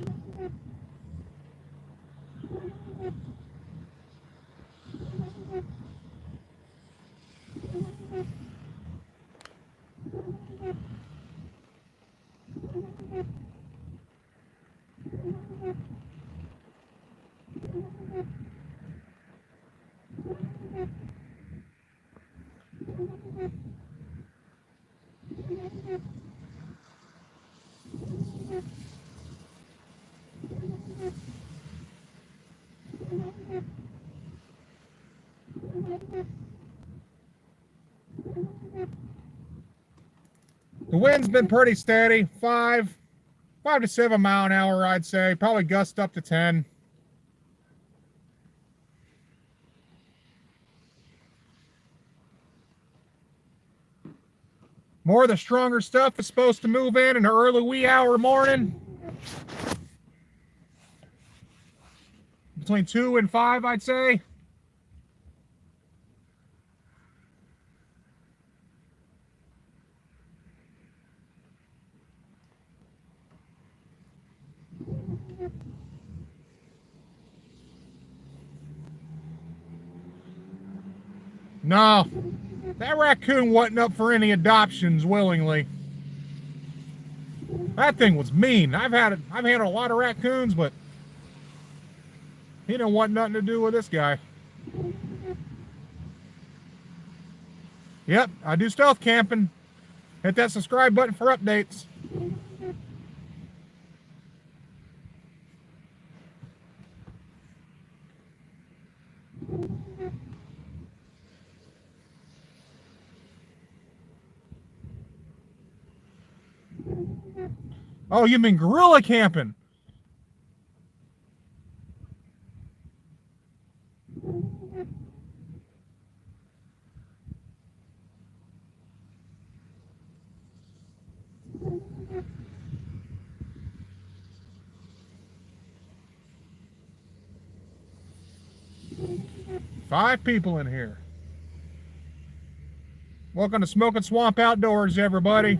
[SPEAKER 1] The wind's been pretty steady, 5 to 7 mile an hour, I'd say. Probably gust up to 10. More of the stronger stuff is supposed to move in the early wee hour morning. Between 2 and 5, I'd say. No, that raccoon wasn't up for any adoptions willingly. That thing was mean. I've had a lot of raccoons, but he didn't want nothing to do with this guy. Yep, I do stealth camping. Hit that subscribe button for updates. Oh, you mean guerrilla camping? Five people in here. Welcome to Smokin' Swamp Outdoors, everybody.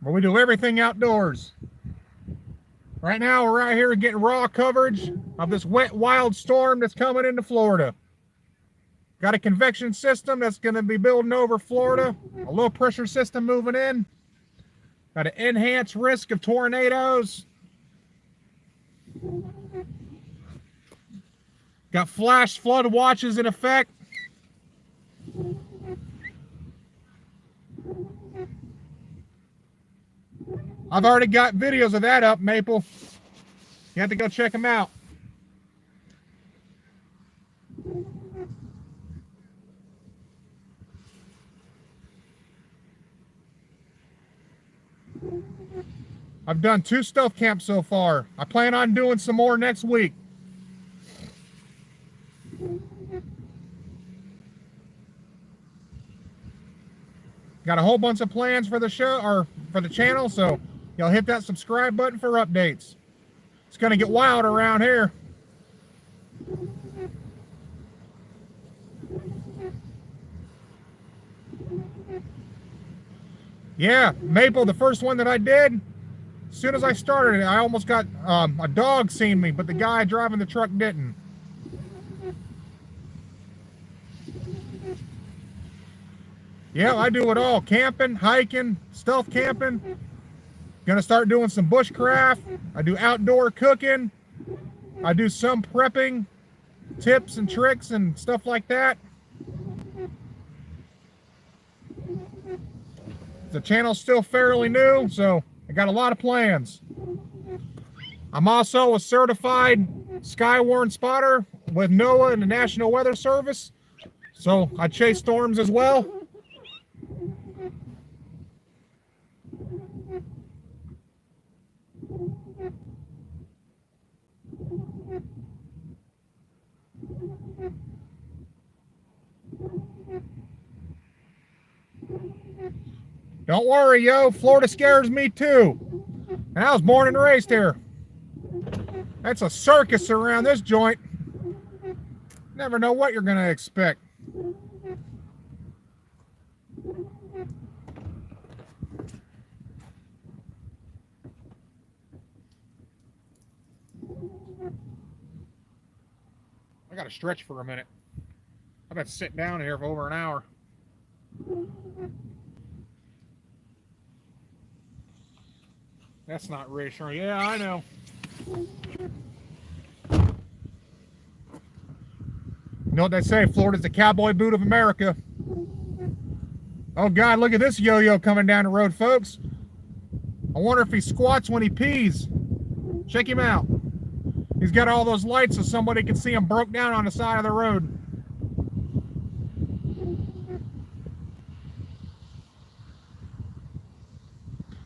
[SPEAKER 1] Where we do everything outdoors. Right now, we're out here getting raw coverage of this wet, wild storm that's coming into Florida. Got a convection system that's going to be building over Florida. A low pressure system moving in. Got an enhanced risk of tornadoes. Got flash flood watches in effect. I've already got videos of that up, Maple. You have to go check them out. I've done 2 stealth camps so far. I plan on doing some more next week. Got a whole bunch of plans for the show, or for the channel, so y'all hit that subscribe button for updates. It's gonna get wild around here. Yeah, Maple, the first one that I did, as soon as I started it, I almost got a dog seen me, but the guy driving the truck didn't. Yeah, I do it all. Camping, hiking, stealth camping. Gonna start doing some bushcraft. I do outdoor cooking. I do some prepping, tips and tricks and stuff like that. The channel's still fairly new, so I got a lot of plans. I'm also a certified Skywarn spotter with NOAA and the National Weather Service, so I chase storms as well. Don't worry, yo. Florida scares me too. And I was born and raised here. That's a circus around this joint. Never know what you're going to expect. I got to stretch for a minute. I've been sitting down here for over an hour. That's not reassuring. Yeah, I know. You know what they say? Florida's the cowboy boot of America. Oh, God, look at this yo-yo coming down the road, folks. I wonder if he squats when he pees. Check him out. He's got all those lights so somebody can see him broke down on the side of the road.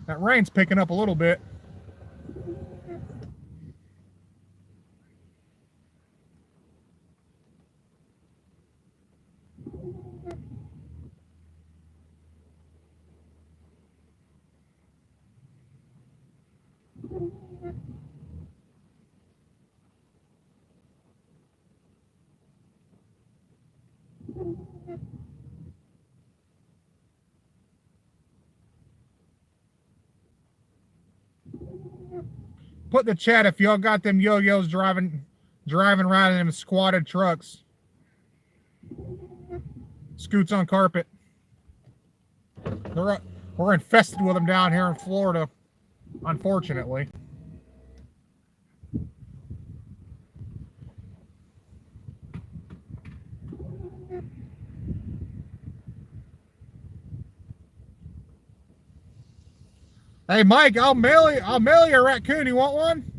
[SPEAKER 1] That rain's picking up a little bit. Put in the chat if y'all got them yo-yos driving around in them squatted trucks. Scoots on carpet. We're infested with them down here in Florida, unfortunately. Hey Mike, I'll mail you a raccoon. You want one?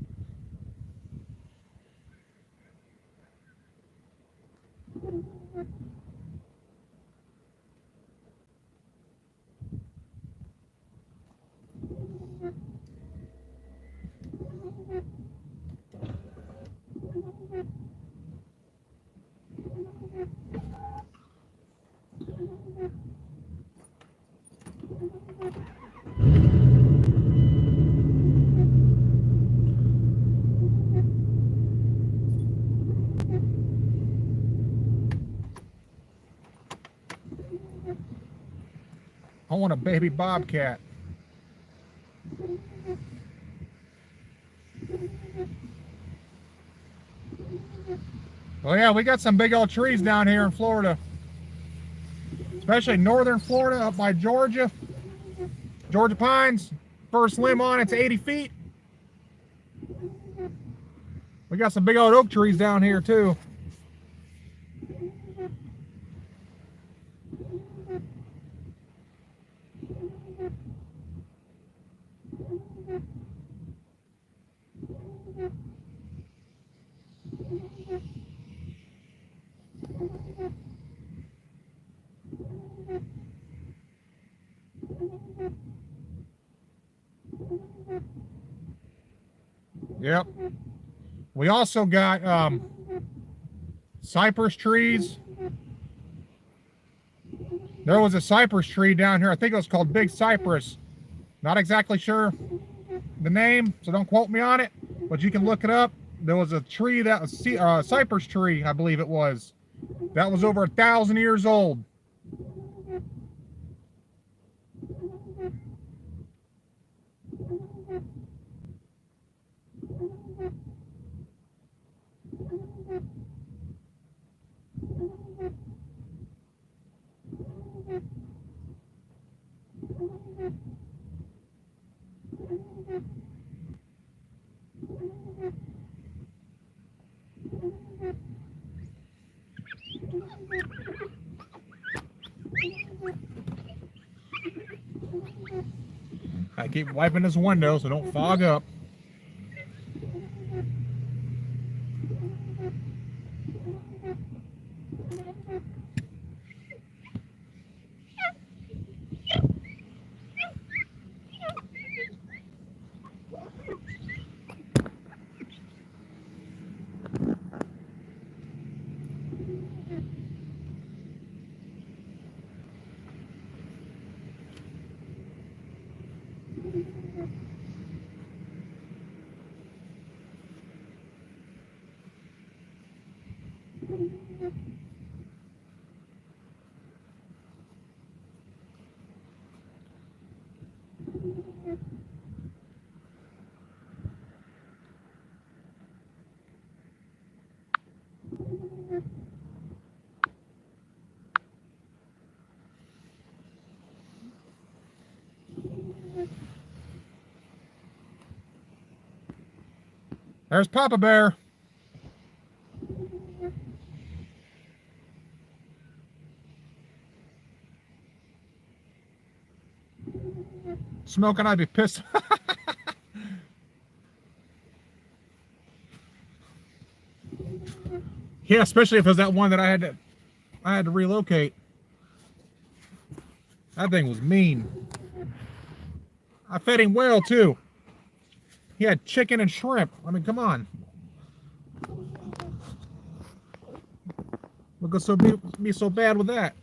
[SPEAKER 1] I want a baby bobcat. Oh yeah, we got some big old trees down here in Florida. Especially northern Florida, up by Georgia. Georgia pines. First limb on it's 80 feet. We got some big old oak trees down here too. Yep. We also got cypress trees. There was a cypress tree down here. I think it was called Big Cypress. Not exactly sure the name, so don't quote me on it, but you can look it up. There was a tree that was cypress tree, I believe it was. That was over 1,000 years old. I keep wiping this window so don't fog up. There's Papa Bear. Smokin', I'd be pissed. Yeah, especially if it was that one that I had to relocate. That thing was mean. I fed him well too. He had chicken and shrimp. I mean, come on. What could so be so bad with that?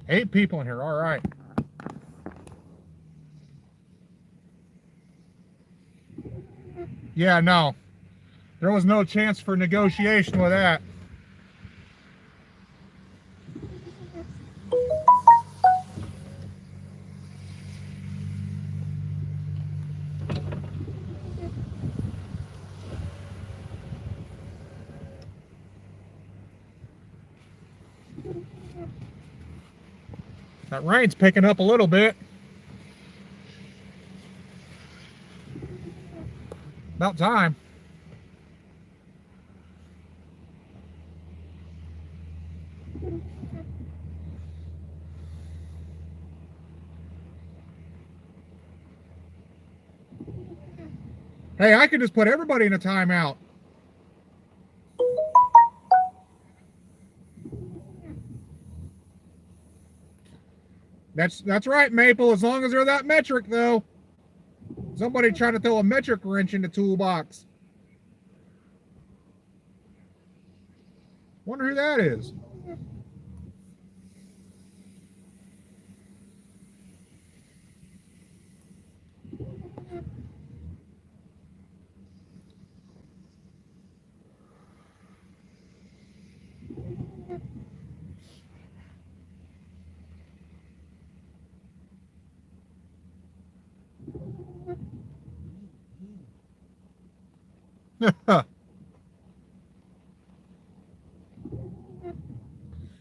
[SPEAKER 1] Eight people in here. All right. Yeah, no. There was no chance for negotiation with that. That rain's picking up a little bit. About time. Hey, I could just put everybody in a timeout. That's right, Maple, as long as they're that metric, though. Somebody trying to throw a metric wrench in the toolbox. Wonder who that is.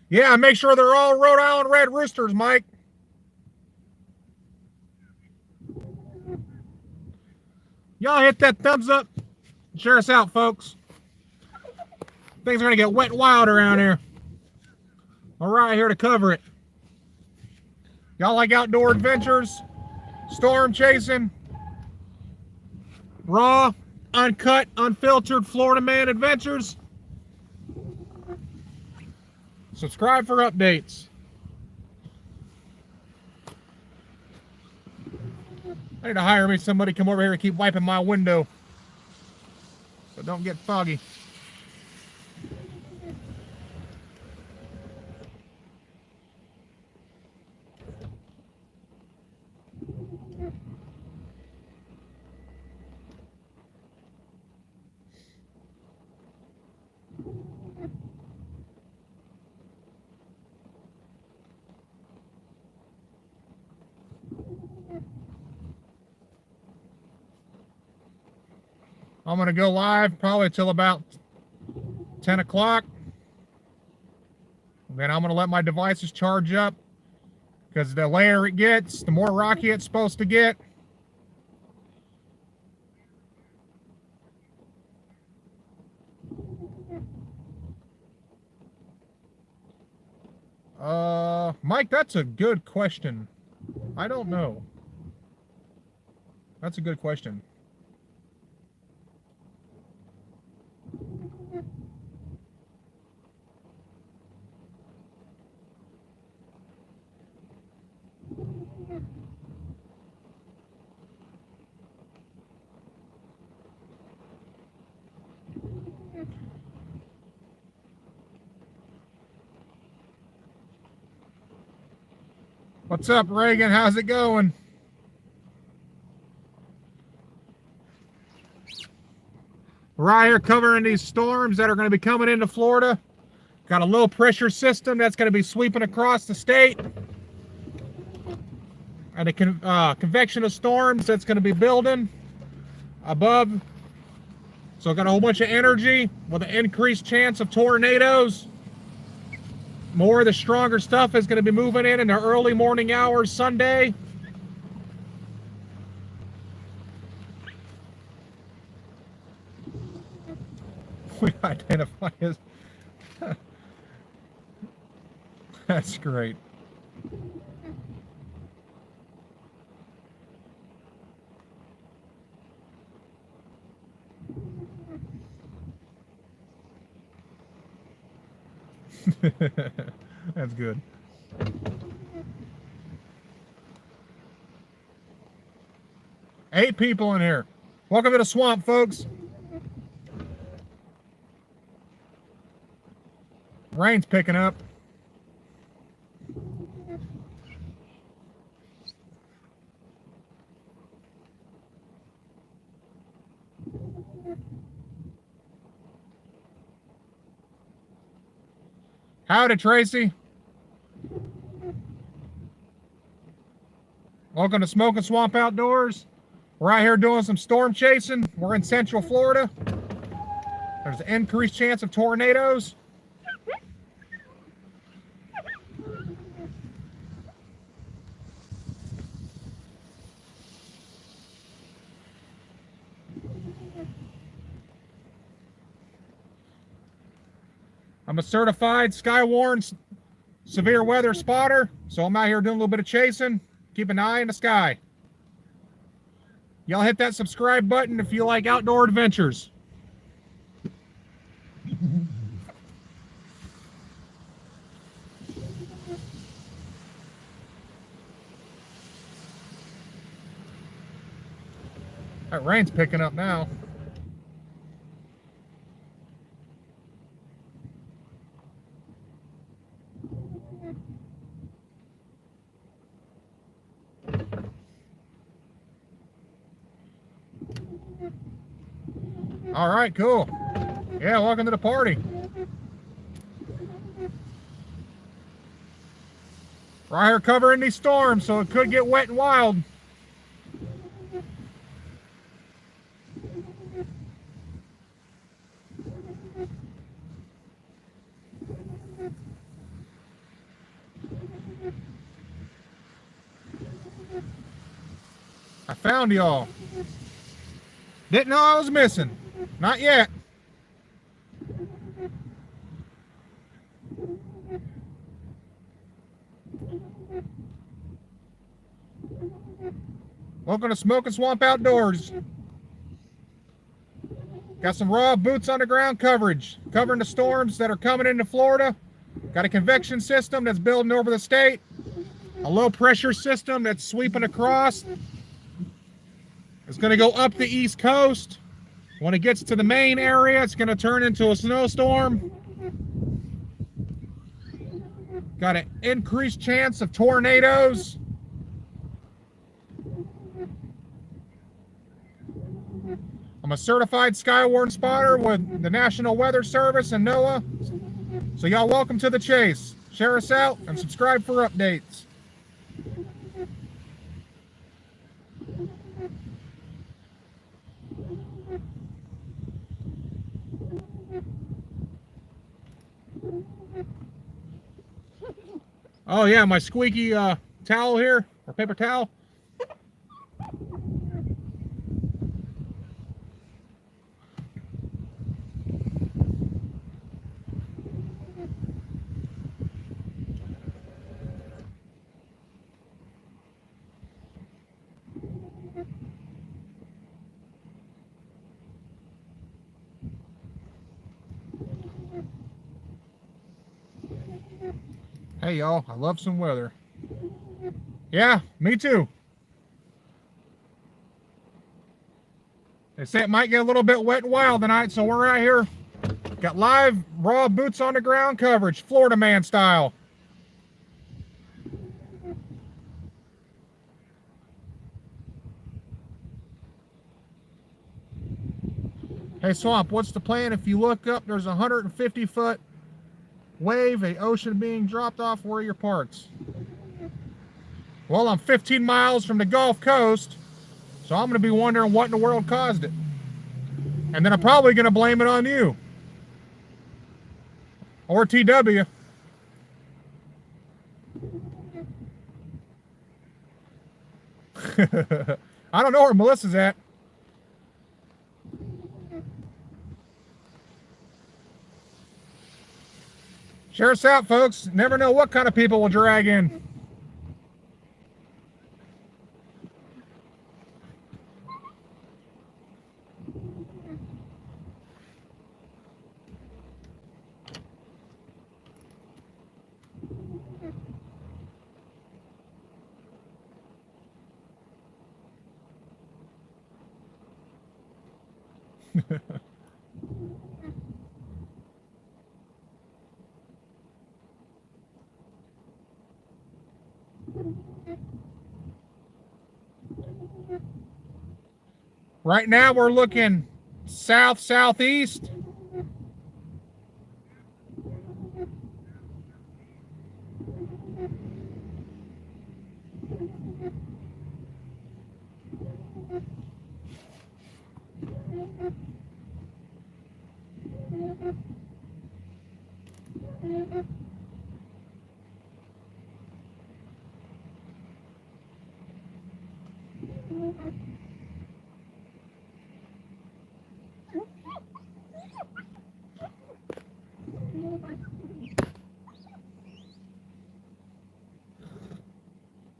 [SPEAKER 1] Yeah, make sure they're all Rhode Island Red Roosters, Mike. Y'all hit that thumbs up. Share us out, folks. Things are going to get wet and wild around here. All right, here to cover it. Y'all like outdoor adventures? Storm chasing? Raw, uncut, unfiltered Florida man adventures? Subscribe for updates. I need to hire me somebody to come over here and keep wiping my window so don't get foggy. I'm going to go live probably till about 10 o'clock. Then I'm going to let my devices charge up because the later it gets, the more rocky it's supposed to get. Mike, that's a good question. I don't know. That's a good question. What's up, Reagan? How's it going? We're right here covering these storms that are going to be coming into Florida. Got a low pressure system that's going to be sweeping across the state. And a convection of storms that's going to be building above. So got a whole bunch of energy with an increased chance of tornadoes. More of the stronger stuff is going to be moving in the early morning hours Sunday. We identify That's great. That's good. Eight people in here. Welcome to the swamp, folks. Rain's picking up. Howdy, Tracy. Welcome to Smokin Swamp Outdoors. We're out here doing some storm chasing. We're in Central Florida. There's an increased chance of tornadoes. I'm a certified Skywarn severe weather spotter, so I'm out here doing a little bit of chasing. Keep an eye in the sky. Y'all hit that subscribe button if you like outdoor adventures. That rain's picking up now. All right, cool. Yeah, welcome to the party. Right here covering these storms, so it could get wet and wild. I found y'all. Didn't know I was missing. Not yet. Welcome to Smokin Swamp Outdoors. Got some raw boots on the ground coverage, covering the storms that are coming into Florida. Got a convection system that's building over the state. A low pressure system that's sweeping across. It's going to go up the East Coast. When it gets to the main area, it's going to turn into a snowstorm. Got an increased chance of tornadoes. I'm a certified Skywarn spotter with the National Weather Service and NOAA. So y'all welcome to the chase. Share us out and subscribe for updates. Oh yeah, my squeaky towel here, or paper towel. Hey y'all, I love some weather. Yeah, me too. They say it might get a little bit wet and wild tonight, so we're out here. Got live, raw boots on the ground coverage, Florida man style. Hey Swamp, what's the plan? If you look up, there's a 150-foot wave, a ocean being dropped off where your parks. Well, I'm 15 miles from the Gulf Coast, so I'm going to be wondering what in the world caused it. And then I'm probably going to blame it on you. Or TW. I don't know where Melissa's at. Share us out, folks. Never know what kind of people will drag in. Right now we're looking south-southeast.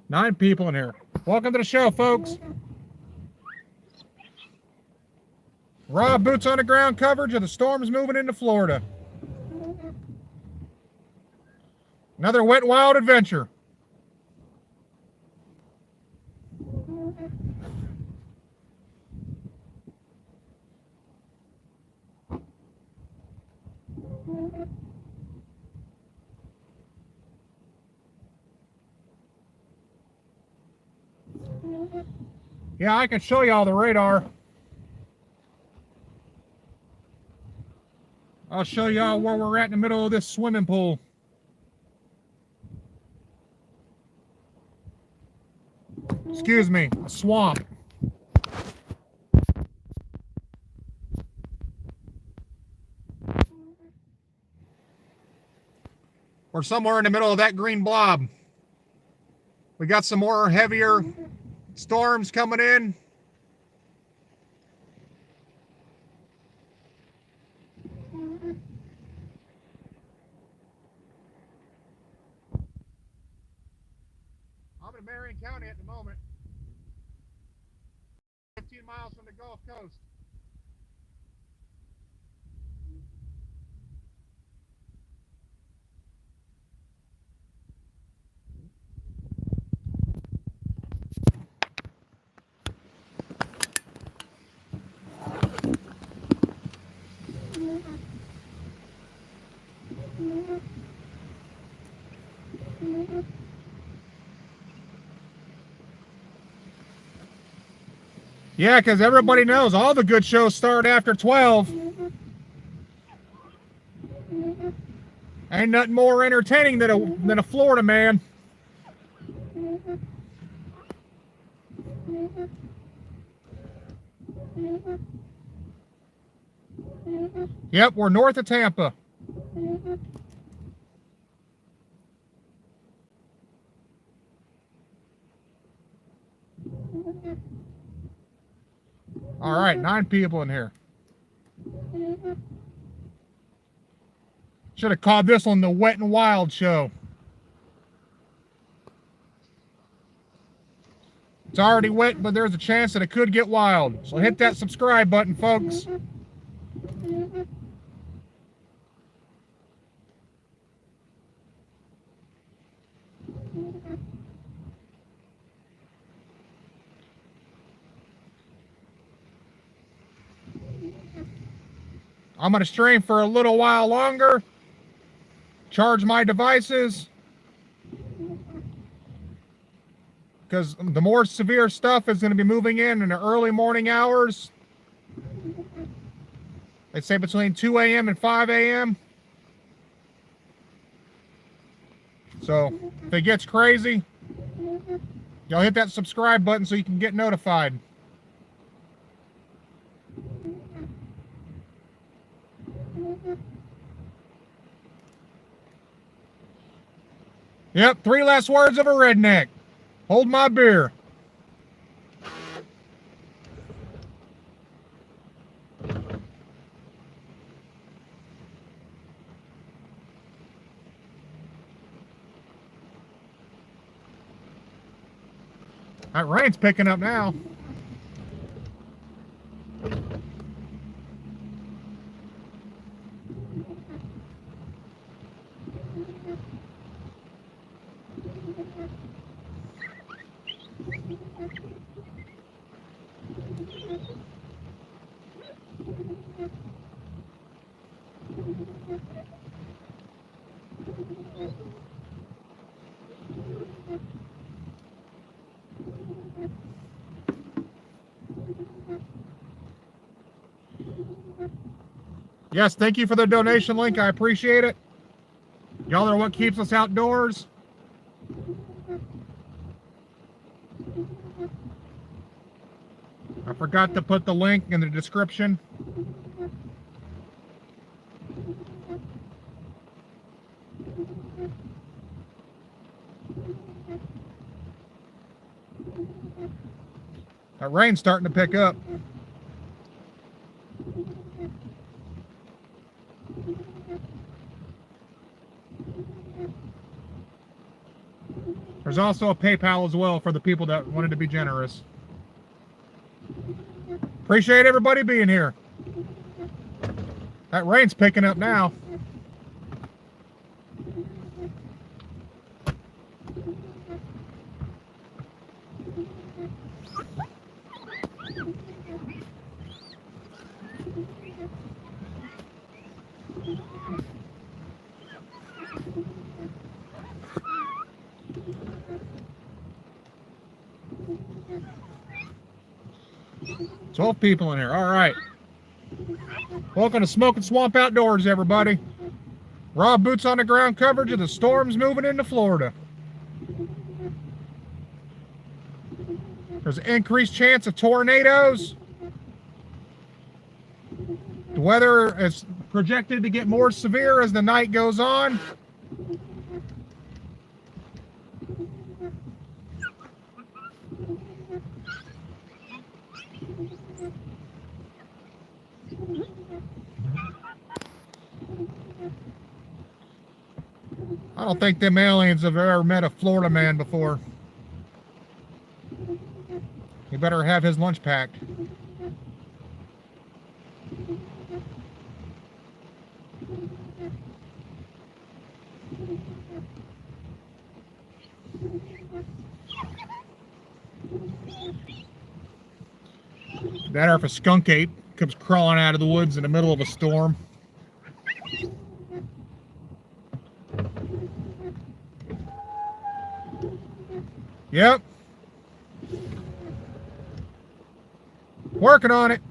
[SPEAKER 1] Nine people in here. Welcome to the show, folks. Raw boots on the ground coverage of the storms moving into Florida. Another wet, wild adventure. Yeah, I can show you all the radar. I'll show you all where we're at in the middle of this swimming pool. Excuse me, a swamp. We're somewhere in the middle of that green blob. We got some more heavier storms coming in. I'm in Marion County at the moment. 15 miles from the Gulf Coast. Yeah, because everybody knows all the good shows start after 12. Ain't nothing more entertaining than a Florida man. Yep, we're north of Tampa. All right, 9 people in here. Should have called this one the Wet and Wild Show. It's already wet, but there's a chance that it could get wild. So hit that subscribe button, folks. I'm going to stream for a little while longer. Charge my devices. Because the more severe stuff is going to be moving in the early morning hours. They say between 2 a.m. and 5 a.m. So if it gets crazy, y'all hit that subscribe button so you can get notified. Yep, 3 last words of a redneck. Hold my beer. That rain's picking up now. Yes, thank you for the donation link. I appreciate it. Y'all are what keeps us outdoors. I forgot to put the link in the description. That rain's starting to pick up. There's also a PayPal as well for the people that wanted to be generous. Appreciate everybody being here. That rain's picking up now. Twelve people in here. All right. Welcome to Smokin' Swamp Outdoors, everybody. Raw boots on the ground coverage of the storms moving into Florida. There's an increased chance of tornadoes. The weather is projected to get more severe as the night goes on. I don't think them aliens have ever met a Florida man before. He better have his lunch packed. That or if a skunk ape comes crawling out of the woods in the middle of a storm. Yep. Working on it.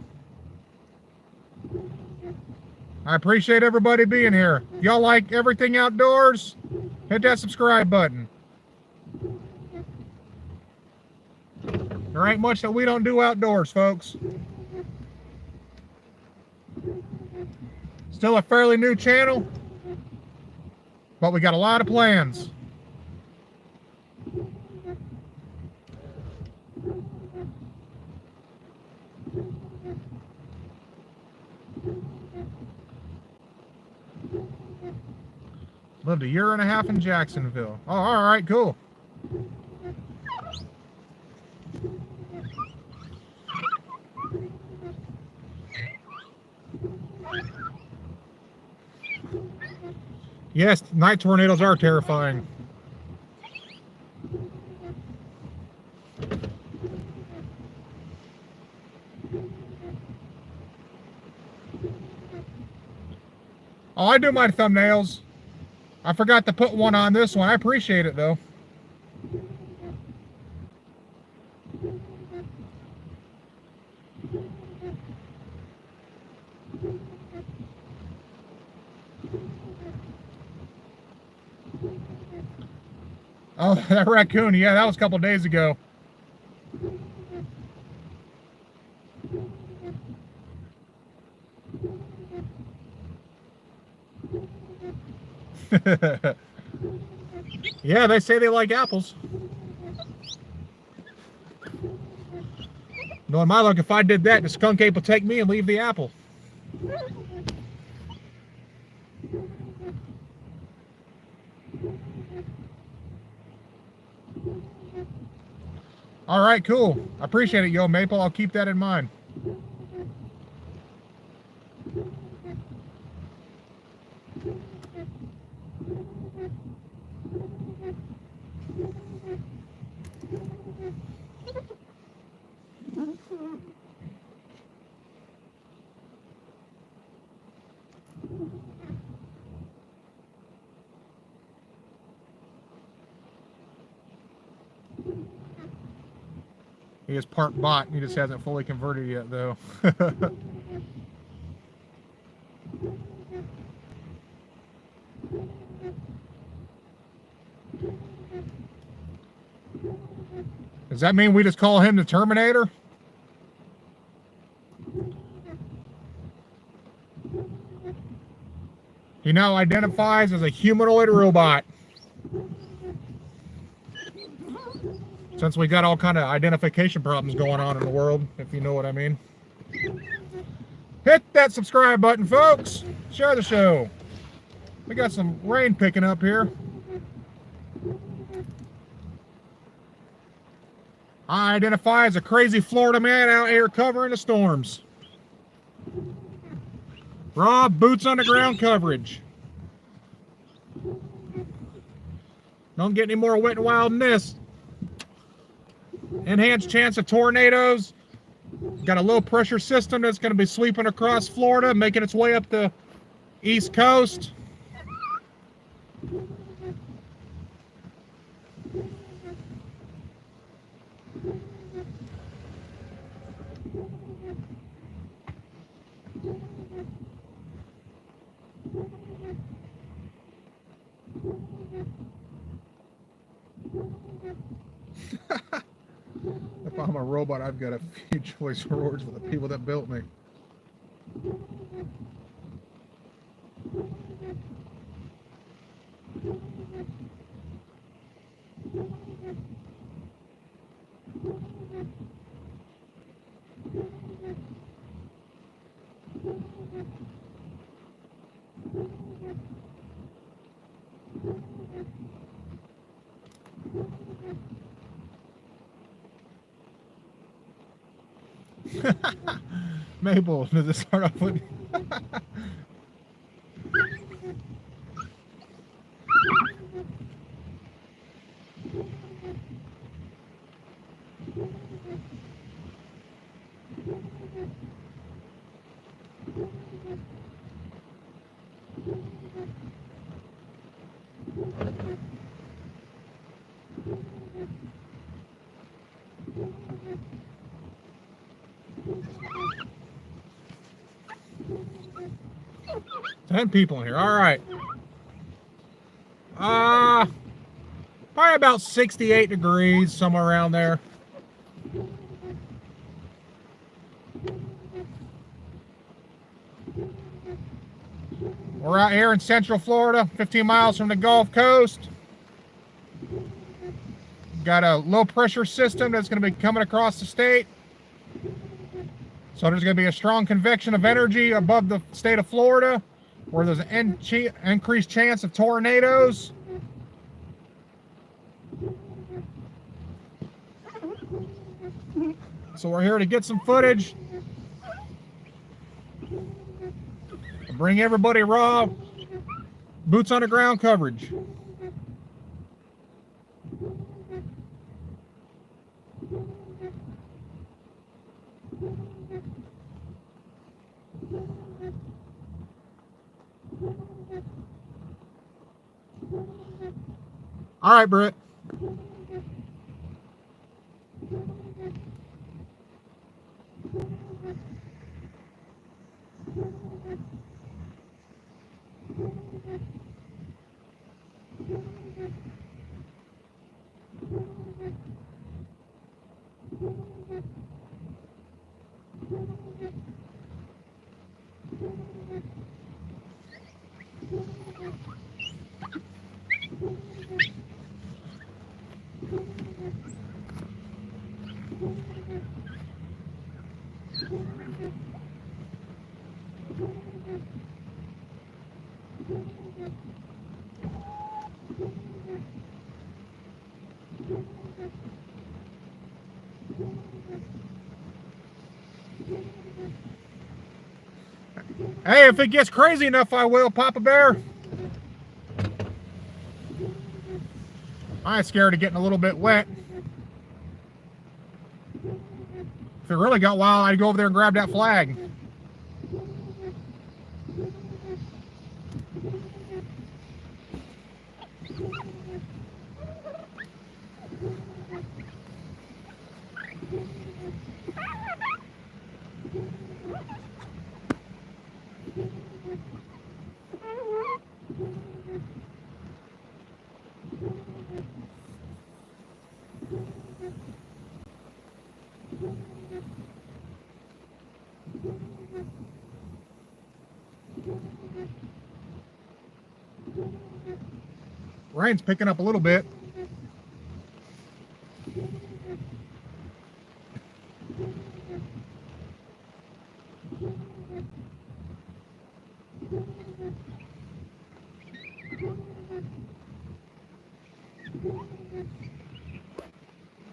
[SPEAKER 1] I appreciate everybody being here. If y'all like everything outdoors, hit that subscribe button. There ain't much that we don't do outdoors, folks. Still a fairly new channel, but we got a lot of plans. Lived a year and a half in Jacksonville. Oh, all right, cool. Yes, night tornadoes are terrifying. Oh, I do my thumbnails. I forgot to put one on this one. I appreciate it, though. Oh, that raccoon. Yeah, that was a couple days ago. Yeah, they say they like apples. Knowing my luck, if I did that, the skunk ape would take me and leave the apple. All right, cool. I appreciate it, Yo Maple. I'll keep that in mind. He is part bot. He just hasn't fully converted yet, though. Does that mean we just call him the Terminator? He now identifies as a humanoid robot. Since we got all kind of identification problems going on in the world, if you know what I mean. Hit that subscribe button, folks. Share the show. We got some rain picking up here. I identify as a crazy Florida man out here covering the storms. Raw boots on the ground coverage. Don't get any more wet and wild than this. Enhanced chance of tornadoes. Got a low pressure system that's going to be sweeping across Florida, making its way up the East Coast. If I'm a robot, I've got a few choice words for the people that built me. Maple, does it start off with? Ten people in here. All right. Probably about 68 degrees, somewhere around there. We're out here in Central Florida, 15 miles from the Gulf Coast. Got a low pressure system that's going to be coming across the state. So there's going to be a strong convection of energy above the state of Florida, where there's an increased chance of tornadoes. So we're here to get some footage. Bring everybody raw, boots on the ground coverage. All right, Britt. Hey, if it gets crazy enough, I will, Papa Bear. I ain't scared of getting a little bit wet. If it really got wild, I'd go over there and grab that flag. Rain's picking up a little bit.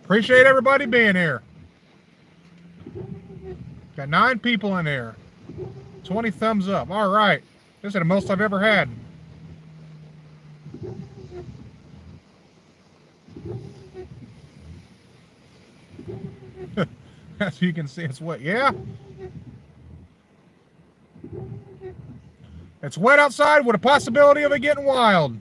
[SPEAKER 1] Appreciate everybody being here. Got 9 people in here. 20 thumbs up. All right. This is the most I've ever had. As you can see, it's wet. Yeah? It's wet outside with a possibility of it getting wild.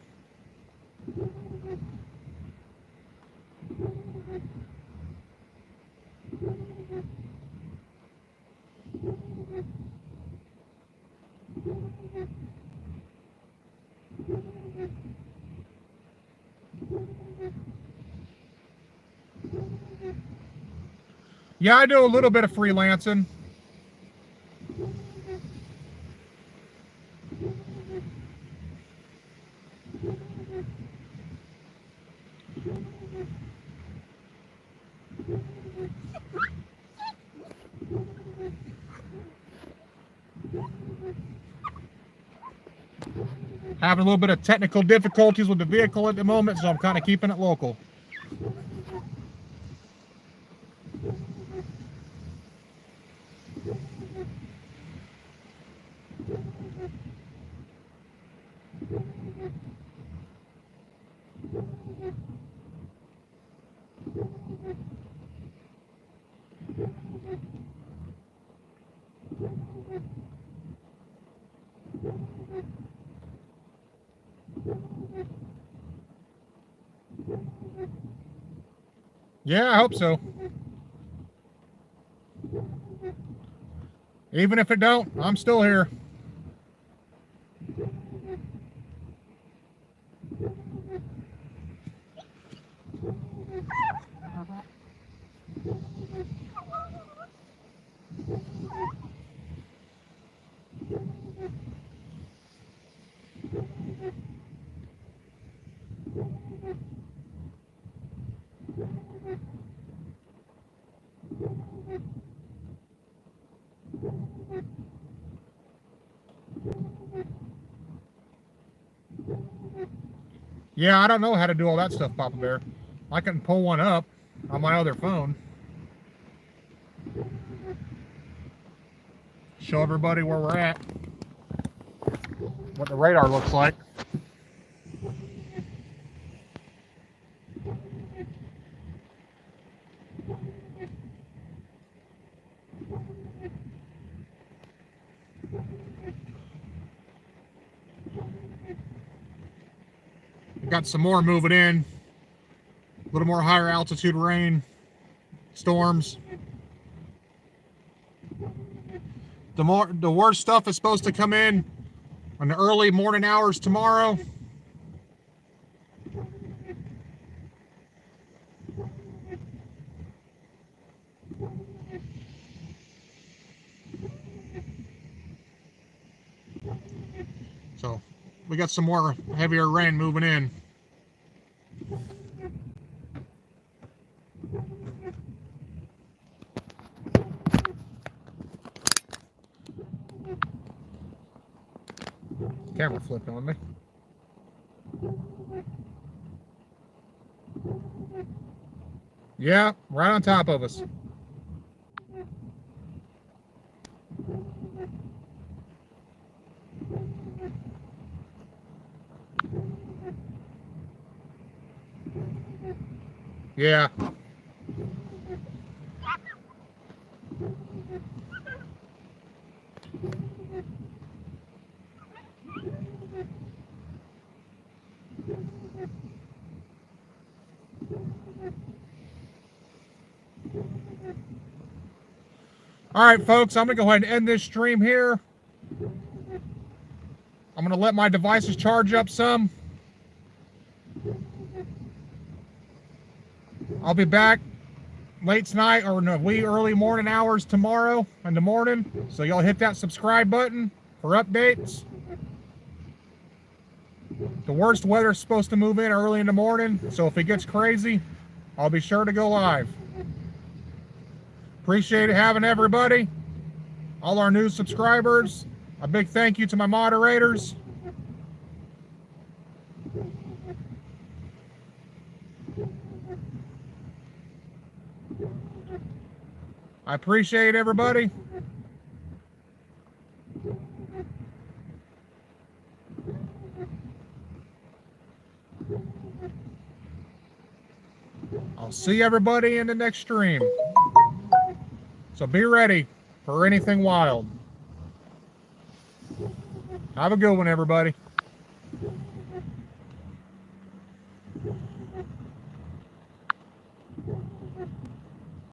[SPEAKER 1] Yeah, I do a little bit of freelancing. Having a little bit of technical difficulties with the vehicle at the moment, so I'm kind of keeping it local. Yeah, I hope so. Even if it don't, I'm still here. Yeah, I don't know how to do all that stuff, Papa Bear. I can pull one up on my other phone. Show everybody where we're at. What the radar looks like. Got some more moving in. A little more higher altitude rain, storms. The worst stuff is supposed to come in the early morning hours tomorrow. So we got some more heavier rain moving in. Camera flipped on me. Yeah, right on top of us. Yeah. All right, folks, I'm going to go ahead and end this stream here. I'm going to let my devices charge up some. I'll be back late tonight or in the wee early morning hours tomorrow in the morning. So y'all hit that subscribe button for updates. The worst weather is supposed to move in early in the morning. So if it gets crazy, I'll be sure to go live. Appreciate it having everybody. All our new subscribers. A big thank you to my moderators. I appreciate everybody. I'll see everybody in the next stream. So be ready for anything wild. Have a good one, everybody.